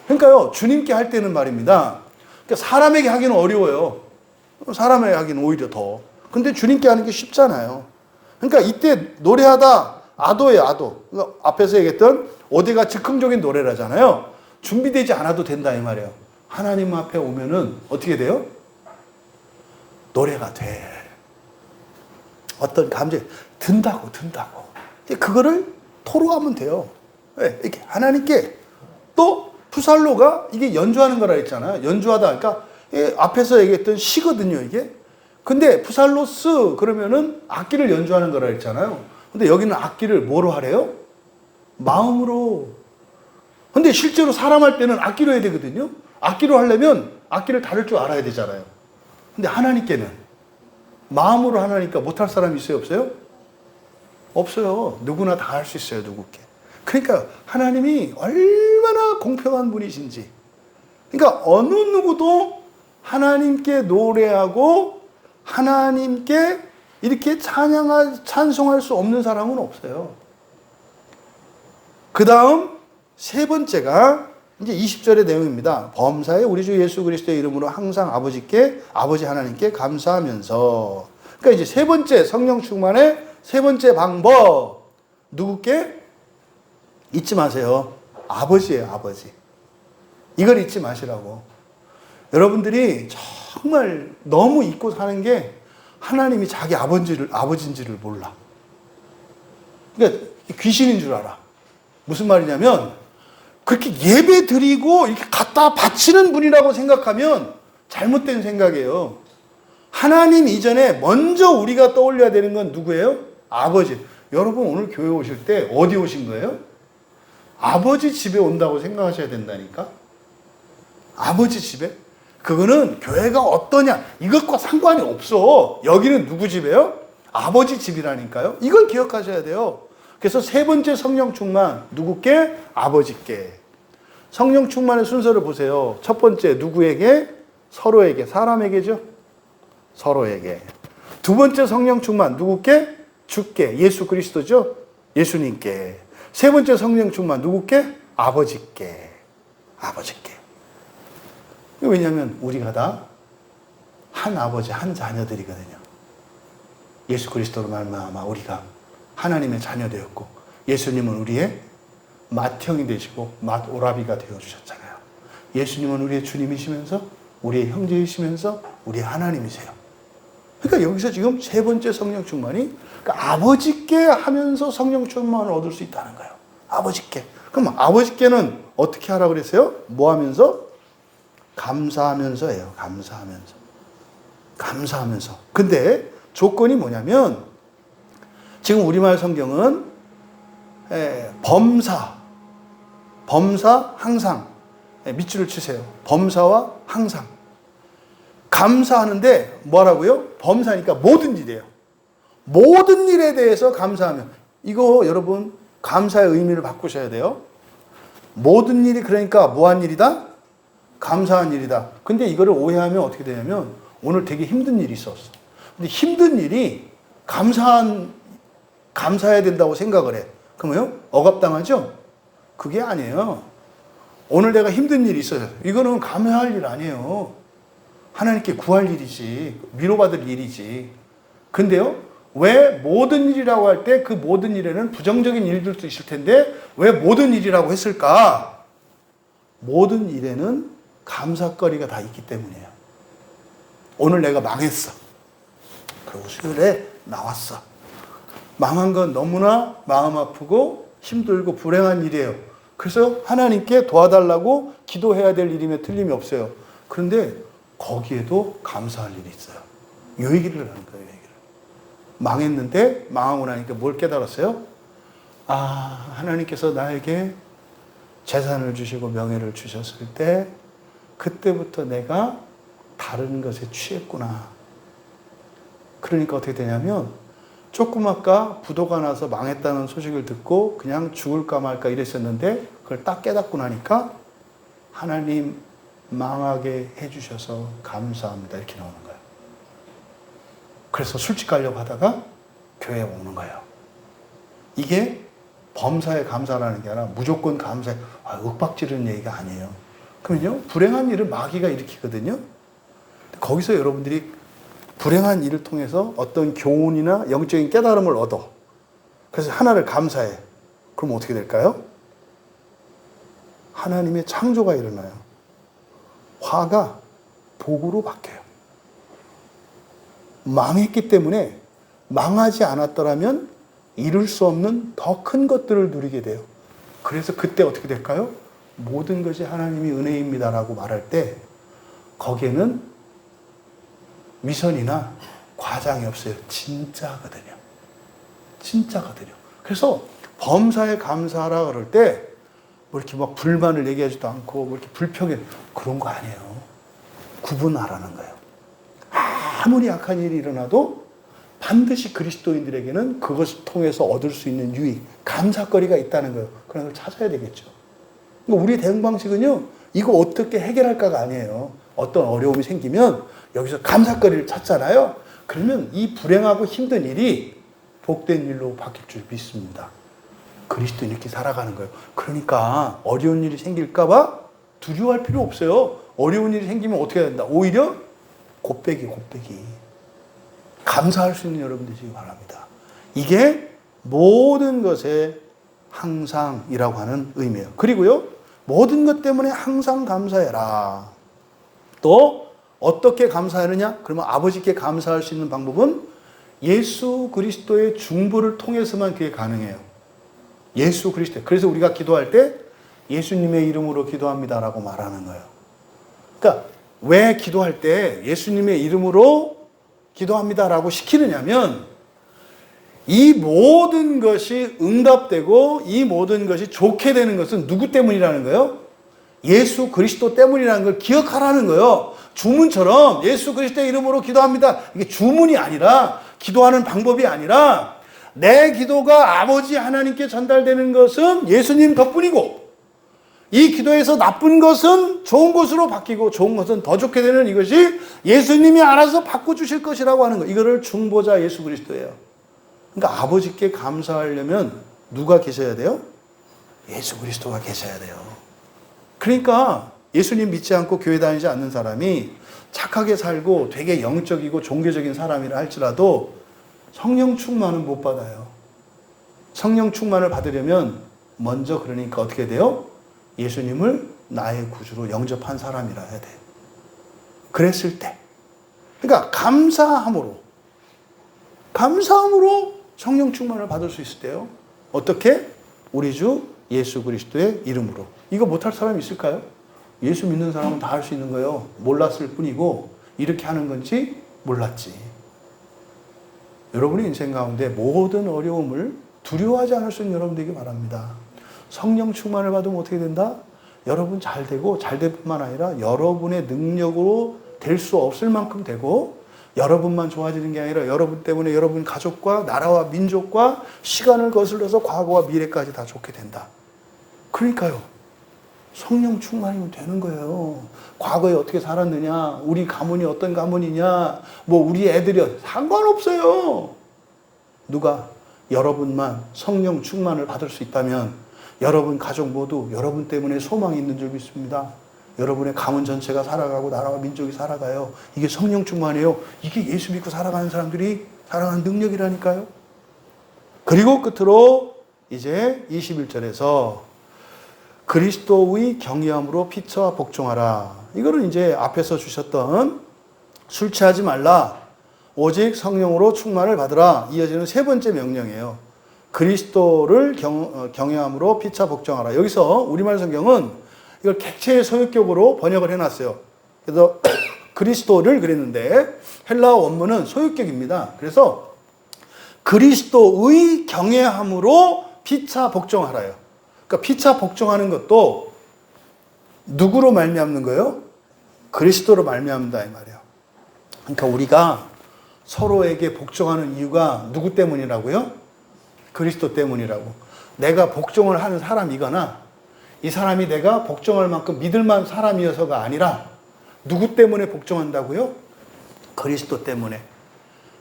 그러니까요, 주님께 할 때는 말입니다. 그러니까 사람에게 하기는 어려워요. 사람에게 하기는 오히려 더. 근데 주님께 하는 게 쉽잖아요. 그러니까 이때 노래하다 아도예요, 아도. 그러니까 앞에서 얘기했던 오대가 즉흥적인 노래라잖아요. 준비되지 않아도 된다 이 말이에요. 하나님 앞에 오면은 어떻게 돼요? 노래가 돼. 어떤 감정이 든다고. 그거를 토로하면 돼요. 이렇게 하나님께. 또 푸살로가 이게 연주하는 거라 했잖아요. 연주하다. 그러니까 앞에서 얘기했던 시거든요, 이게. 근데 푸살로스 그러면은 악기를 연주하는 거라 했잖아요. 근데 여기는 악기를 뭐로 하래요? 마음으로. 근데 실제로 사람 할 때는 악기로 해야 되거든요. 악기로 하려면 악기를 다룰 줄 알아야 되잖아요. 근데 하나님께는 마음으로 하나니까 못할 사람이 있어요, 없어요? 없어요. 누구나 다 할 수 있어요, 누구께. 그러니까 하나님이 얼마나 공평한 분이신지. 그러니까 어느 누구도 하나님께 노래하고 하나님께 이렇게 찬송할 수 없는 사람은 없어요. 그 다음 세 번째가 이제 20절의 내용입니다. 범사에 우리 주 예수 그리스도의 이름으로 항상 아버지 하나님께 감사하면서. 그러니까 이제 세 번째 성령 충만의 세 번째 방법. 누구께? 잊지 마세요. 아버지예요, 아버지. 이걸 잊지 마시라고. 여러분들이 정말 너무 잊고 사는 게 하나님이 자기 아버지인지를 몰라. 그러니까 귀신인 줄 알아. 무슨 말이냐면 그렇게 예배 드리고 이렇게 갖다 바치는 분이라고 생각하면 잘못된 생각이에요. 하나님 이전에 먼저 우리가 떠올려야 되는 건 누구예요? 아버지. 여러분 오늘 교회 오실 때 어디 오신 거예요? 아버지 집에 온다고 생각하셔야 된다니까. 아버지 집에? 그거는 교회가 어떠냐 이것과 상관이 없어. 여기는 누구 집이에요? 아버지 집이라니까요. 이걸 기억하셔야 돼요. 그래서 세 번째 성령 충만 누구께? 아버지께. 성령 충만의 순서를 보세요. 첫 번째 누구에게? 서로에게. 사람에게죠. 서로에게. 두 번째 성령 충만 누구께? 주께. 예수 그리스도죠. 예수님께. 세 번째 성령 충만 누구께? 아버지께. 아버지께. 왜냐하면 우리가 다 한 아버지 한 자녀들이거든요. 예수 그리스도로 말미암아 우리가 하나님의 자녀 되었고 예수님은 우리의 맏형이 되시고 맏오라비가 되어주셨잖아요. 예수님은 우리의 주님이시면서 우리의 형제이시면서 우리의 하나님이세요. 그러니까 여기서 지금 세 번째 성령 충만이 그러니까 아버지께 하면서 성령 충만을 얻을 수 있다는 거예요. 아버지께. 그럼 아버지께는 어떻게 하라고 그랬어요? 뭐 하면서? 감사하면서예요. 감사하면서. 감사하면서. 근데 조건이 뭐냐면 지금 우리말 성경은 범사 항상 밑줄을 치세요. 범사와 항상. 감사하는데 뭐라고요? 범사니까 모든 일이에요. 모든 일에 대해서 감사하면. 이거 여러분 감사의 의미를 바꾸셔야 돼요. 모든 일이 그러니까 뭐한 일이다? 감사한 일이다. 근데 이거를 오해하면 어떻게 되냐면 오늘 되게 힘든 일이 있었어. 근데 힘든 일이 감사해야 된다고 생각을 해. 그러면 억압당하죠? 그게 아니에요. 오늘 내가 힘든 일이 있어요. 이거는 감사할 일 아니에요. 하나님께 구할 일이지. 위로받을 일이지. 근데요, 왜 모든 일이라고 할 때 그 모든 일에는 부정적인 일들도 있을 텐데 왜 모든 일이라고 했을까? 모든 일에는 감사거리가 다 있기 때문이에요. 오늘 내가 망했어. 그리고 수요일에 나왔어. 망한 건 너무나 마음 아프고 힘들고 불행한 일이에요. 그래서 하나님께 도와달라고 기도해야 될 일이면 틀림이 없어요. 그런데 거기에도 감사할 일이 있어요. 이 얘기를 하는 거예요. 얘기를. 망했는데 망하고 나니까 뭘 깨달았어요? 아, 하나님께서 나에게 재산을 주시고 명예를 주셨을 때 그때부터 내가 다른 것에 취했구나. 그러니까 어떻게 되냐면 조금 아까 부도가 나서 망했다는 소식을 듣고 그냥 죽을까 말까 이랬었는데 그걸 딱 깨닫고 나니까 하나님 망하게 해주셔서 감사합니다. 이렇게 나오는 거예요. 그래서 술집 가려고 하다가 교회에 오는 거예요. 이게 범사에 감사라는 게 아니라 무조건 감사해. 윽박지르는 얘기가 아니에요. 그러면요, 불행한 일을 마귀가 일으키거든요. 거기서 여러분들이 불행한 일을 통해서 어떤 교훈이나 영적인 깨달음을 얻어. 그래서 하나를 감사해. 그럼 어떻게 될까요? 하나님의 창조가 일어나요. 화가 복으로 바뀌어요. 망했기 때문에 망하지 않았더라면 이룰 수 없는 더 큰 것들을 누리게 돼요. 그래서 그때 어떻게 될까요? 모든 것이 하나님이 은혜입니다라고 말할 때 거기에는 위선이나 과장이 없어요. 진짜거든요. 진짜거든요. 그래서 범사에 감사하라 그럴 때 뭐 이렇게 막 불만을 얘기하지도 않고 뭐 이렇게 불평해 그런 거 아니에요. 구분하라는 거예요. 아무리 악한 일이 일어나도 반드시 그리스도인들에게는 그것을 통해서 얻을 수 있는 유익, 감사거리가 있다는 거예요. 그런 걸 찾아야 되겠죠. 그러니까 우리 대응 방식은요, 이거 어떻게 해결할까가 아니에요. 어떤 어려움이 생기면 여기서 감사거리를 찾잖아요. 그러면 이 불행하고 힘든 일이 복된 일로 바뀔 줄 믿습니다. 그리스도인 이렇게 살아가는 거예요. 그러니까 어려운 일이 생길까봐 두려워할 필요 없어요. 어려운 일이 생기면 어떻게 해야 된다? 오히려 곱빼기. 감사할 수 있는 여러분 되시기 바랍니다. 이게 모든 것의 항상이라고 하는 의미예요. 그리고요, 모든 것 때문에 항상 감사해라. 또 어떻게 감사하느냐? 그러면 아버지께 감사할 수 있는 방법은 예수 그리스도의 중보를 통해서만 그게 가능해요. 예수 그리스도. 그래서 우리가 기도할 때 예수님의 이름으로 기도합니다라고 말하는 거예요. 그러니까 왜 기도할 때 예수님의 이름으로 기도합니다라고 시키느냐면 이 모든 것이 응답되고 이 모든 것이 좋게 되는 것은 누구 때문이라는 거예요? 예수 그리스도 때문이라는 걸 기억하라는 거예요. 주문처럼 예수 그리스도의 이름으로 기도합니다. 이게 주문이 아니라 기도하는 방법이 아니라 내 기도가 아버지 하나님께 전달되는 것은 예수님 덕분이고 이 기도에서 나쁜 것은 좋은 것으로 바뀌고 좋은 것은 더 좋게 되는 이것이 예수님이 알아서 바꿔주실 것이라고 하는 거. 이거를 중보자 예수 그리스도예요. 그러니까 아버지께 감사하려면 누가 계셔야 돼요? 예수 그리스도가 계셔야 돼요. 그러니까 예수님 믿지 않고 교회 다니지 않는 사람이 착하게 살고 되게 영적이고 종교적인 사람이라 할지라도 성령 충만은 못 받아요. 성령 충만을 받으려면 먼저 그러니까 어떻게 돼요? 예수님을 나의 구주로 영접한 사람이라 해야 돼요. 그랬을 때. 그러니까 감사함으로 성령 충만을 받을 수 있을 때요. 어떻게? 우리 주 예수 그리스도의 이름으로. 이거 못할 사람이 있을까요? 예수 믿는 사람은 다 할 수 있는 거예요. 몰랐을 뿐이고 이렇게 하는 건지 몰랐지. 여러분의 인생 가운데 모든 어려움을 두려워하지 않을 수 있는 여러분 되기 바랍니다. 성령 충만을 받으면 어떻게 된다? 여러분 잘 되고 잘 될 뿐만 아니라 여러분의 능력으로 될 수 없을 만큼 되고 여러분만 좋아지는 게 아니라 여러분 때문에 여러분 가족과 나라와 민족과 시간을 거슬러서 과거와 미래까지 다 좋게 된다. 그러니까요. 성령 충만이면 되는 거예요. 과거에 어떻게 살았느냐, 우리 가문이 어떤 가문이냐, 뭐 우리 애들이 상관없어요. 누가 여러분만 성령 충만을 받을 수 있다면 여러분 가족 모두 여러분 때문에 소망이 있는 줄 믿습니다. 여러분의 가문 전체가 살아가고 나라와 민족이 살아가요. 이게 성령 충만이에요. 이게 예수 믿고 살아가는 사람들이 살아가는 능력이라니까요. 그리고 끝으로 이제 21절에서 그리스도의 경외함으로 피처와 복종하라. 이거는 이제 앞에서 주셨던 술 취하지 말라. 오직 성령으로 충만을 받으라. 이어지는 세 번째 명령이에요. 그리스도를 경외함으로 피차 복종하라. 여기서 우리말 성경은 이걸 객체의 소유격으로 번역을 해놨어요. 그래서 그리스도를 그랬는데 헬라어 원문은 소유격입니다. 그래서 그리스도의 경외함으로 피차 복종하라요. 그러니까 피차 복종하는 것도 누구로 말미암는 거예요? 그리스도로 말미암는다 이 말이에요. 그러니까 우리가 서로에게 복종하는 이유가 누구 때문이라고요? 그리스도 때문이라고. 내가 복종을 하는 사람이거나 이 사람이 내가 복종할 만큼 믿을 만한 사람이어서가 아니라 누구 때문에 복종한다고요? 그리스도 때문에.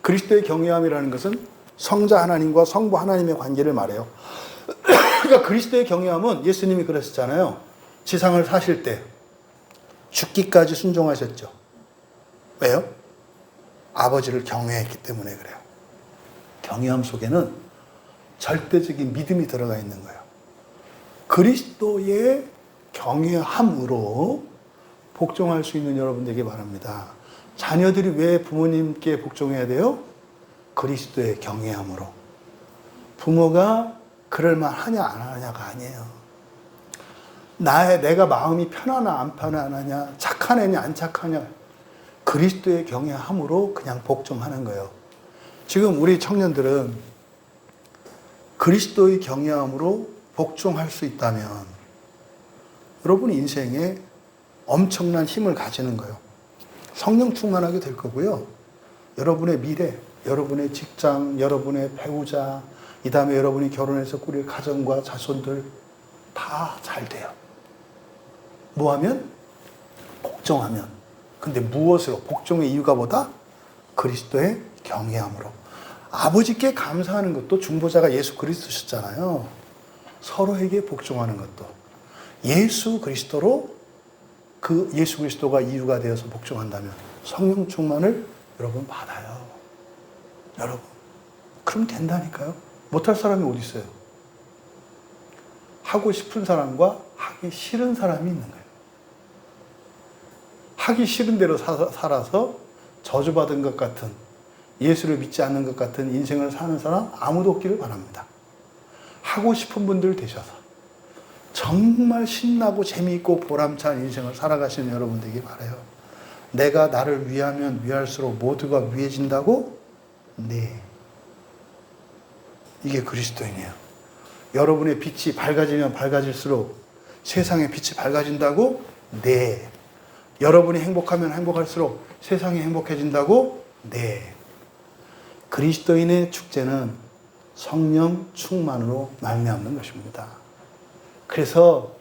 그리스도의 경외함이라는 것은 성자 하나님과 성부 하나님의 관계를 말해요. 그러니까 그리스도의 경외함은 예수님이 그랬었잖아요. 지상을 사실 때 죽기까지 순종하셨죠. 왜요? 아버지를 경외했기 때문에 그래요. 경외함 속에는 절대적인 믿음이 들어가 있는 거예요. 그리스도의 경외함으로 복종할 수 있는 여러분 되기 바랍니다. 자녀들이 왜 부모님께 복종해야 돼요? 그리스도의 경외함으로. 부모가 그럴만 하냐 안 하냐가 아니에요. 내가 마음이 편하나 안 편하냐, 착한 애냐 안 착하냐, 그리스도의 경외함으로 그냥 복종하는 거예요. 지금 우리 청년들은 그리스도의 경외함으로 복종할 수 있다면 여러분 인생에 엄청난 힘을 가지는 거예요. 성령 충만하게 될 거고요. 여러분의 미래, 여러분의 직장, 여러분의 배우자, 이 다음에 여러분이 결혼해서 꾸릴 가정과 자손들 다 잘 돼요. 뭐하면? 복종하면. 근데 무엇으로? 복종의 이유가 뭐다? 그리스도의 경외함으로. 아버지께 감사하는 것도 중보자가 예수 그리스도셨잖아요. 서로에게 복종하는 것도 예수 그리스도로, 그 예수 그리스도가 이유가 되어서 복종한다면 성령 충만을 여러분 받아요. 여러분 그럼 된다니까요. 못할 사람이 어디 있어요? 하고 싶은 사람과 하기 싫은 사람이 있는 거예요. 하기 싫은 대로 살아서 저주받은 것 같은, 예수를 믿지 않는 것 같은 인생을 사는 사람 아무도 없기를 바랍니다. 하고 싶은 분들 되셔서 정말 신나고 재미있고 보람찬 인생을 살아가시는 여러분 되길 바라요. 내가 나를 위하면 위할수록 모두가 위해진다고? 네. 이게 그리스도인이에요. 여러분의 빛이 밝아지면 밝아질수록 세상의 빛이 밝아진다고? 네. 여러분이 행복하면 행복할수록 세상이 행복해진다고? 네. 그리스도인의 축제는 성령 충만으로 말미암는 것입니다. 그래서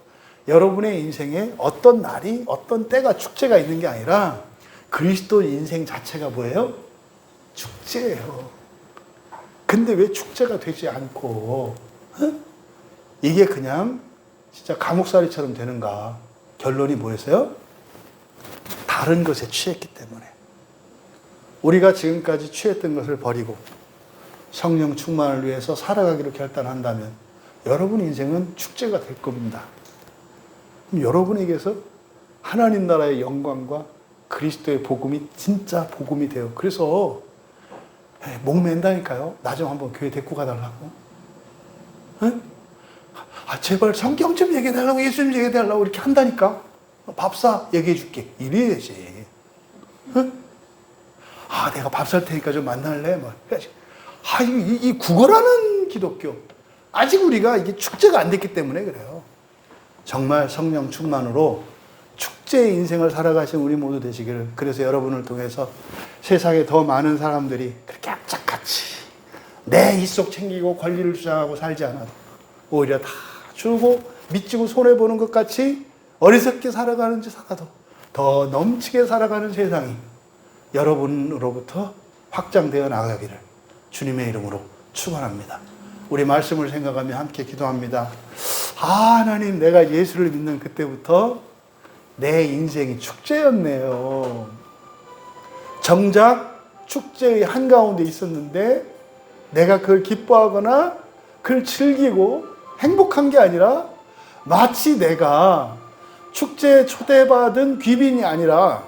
여러분의 인생에 어떤 날이, 어떤 때가 축제가 있는 게 아니라 그리스도 인생 자체가 뭐예요? 축제예요. 근데 왜 축제가 되지 않고 이게 그냥 진짜 감옥살이처럼 되는가? 결론이 뭐였어요? 다른 것에 취했기 때문에. 우리가 지금까지 취했던 것을 버리고 성령 충만을 위해서 살아가기로 결단한다면 여러분 인생은 축제가 될 겁니다. 그럼 여러분에게서 하나님 나라의 영광과 그리스도의 복음이 진짜 복음이 돼요. 그래서 목맨다니까요. 나 좀 한번 교회 데리고 가달라고. 응? 아, 제발 성경 좀 얘기해달라고, 예수 좀 얘기해달라고 이렇게 한다니까. 밥사 얘기해줄게. 이래야지. 응? 아, 내가 밥 살 테니까 좀 만날래? 뭐. 아, 이 구걸하는 기독교. 아직 우리가 이게 축제가 안 됐기 때문에 그래요. 정말 성령 충만으로 축제의 인생을 살아가신 우리 모두 되시기를. 그래서 여러분을 통해서 세상에 더 많은 사람들이 그렇게 악착같이 내 입속 챙기고 권리를 주장하고 살지 않아도 오히려 다 주고 미치고 손해보는 것 같이 어리석게 살아가는지 살아도 더 넘치게 살아가는 세상이 여러분으로부터 확장되어 나가기를 주님의 이름으로 축원합니다. 우리 말씀을 생각하며 함께 기도합니다. 아, 하나님, 내가 예수를 믿는 그때부터 내 인생이 축제였네요. 정작 축제의 한가운데 있었는데 내가 그걸 기뻐하거나 그걸 즐기고 행복한 게 아니라 마치 내가 축제에 초대받은 귀빈이 아니라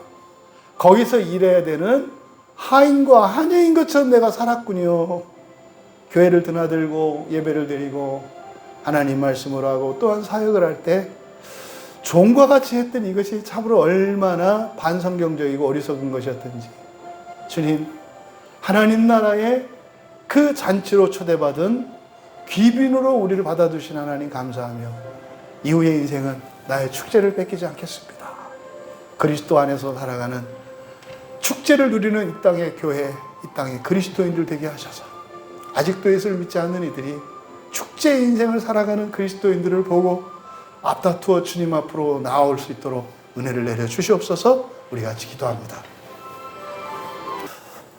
거기서 일해야 되는 하인과 하녀인 것처럼 내가 살았군요. 교회를 드나들고 예배를 드리고 하나님 말씀을 하고 또한 사역을 할 때 종과 같이 했던 이것이 참으로 얼마나 반성경적이고 어리석은 것이었던지. 주님, 하나님 나라의 그 잔치로 초대받은 귀빈으로 우리를 받아주신 하나님 감사하며 이후의 인생은 나의 축제를 뺏기지 않겠습니다. 그리스도 안에서 살아가는 축제를 누리는 이 땅의 교회, 이 땅의 그리스도인들 되게 하셔서 아직도 예수를 믿지 않는 이들이 축제 인생을 살아가는 그리스도인들을 보고 앞다투어 주님 앞으로 나아올 수 있도록 은혜를 내려 주시옵소서. 우리 같이 기도합니다.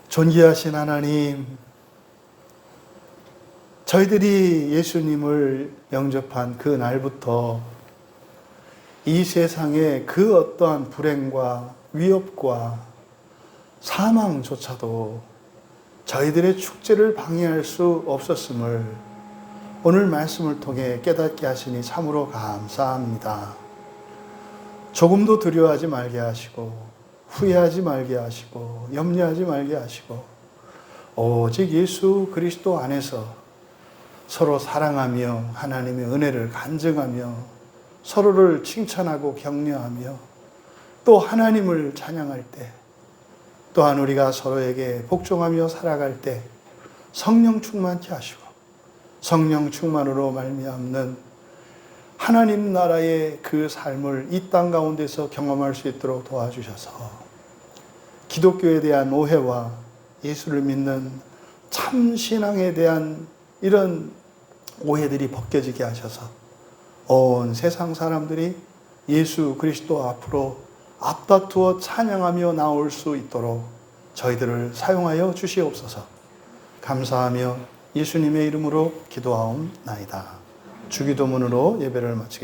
존귀하신 하나님, 저희들이 예수님을 영접한 그 날부터 이 세상의 그 어떠한 불행과 위협과 사망조차도 저희들의 축제를 방해할 수 없었음을 오늘 말씀을 통해 깨닫게 하시니 참으로 감사합니다. 조금도 두려워하지 말게 하시고 후회하지 말게 하시고 염려하지 말게 하시고 오직 예수 그리스도 안에서 서로 사랑하며 하나님의 은혜를 간증하며 서로를 칭찬하고 격려하며 또 하나님을 찬양할 때 또한 우리가 서로에게 복종하며 살아갈 때 성령 충만케 하시고 성령 충만으로 말미암는 하나님 나라의 그 삶을 이 땅 가운데서 경험할 수 있도록 도와주셔서 기독교에 대한 오해와 예수를 믿는 참 신앙에 대한 이런 오해들이 벗겨지게 하셔서 온 세상 사람들이 예수 그리스도 앞으로 앞다투어 찬양하며 나올 수 있도록 저희들을 사용하여 주시옵소서. 감사하며 예수님의 이름으로 기도하옵나이다. 주기도문으로 예배를 마치겠습니다.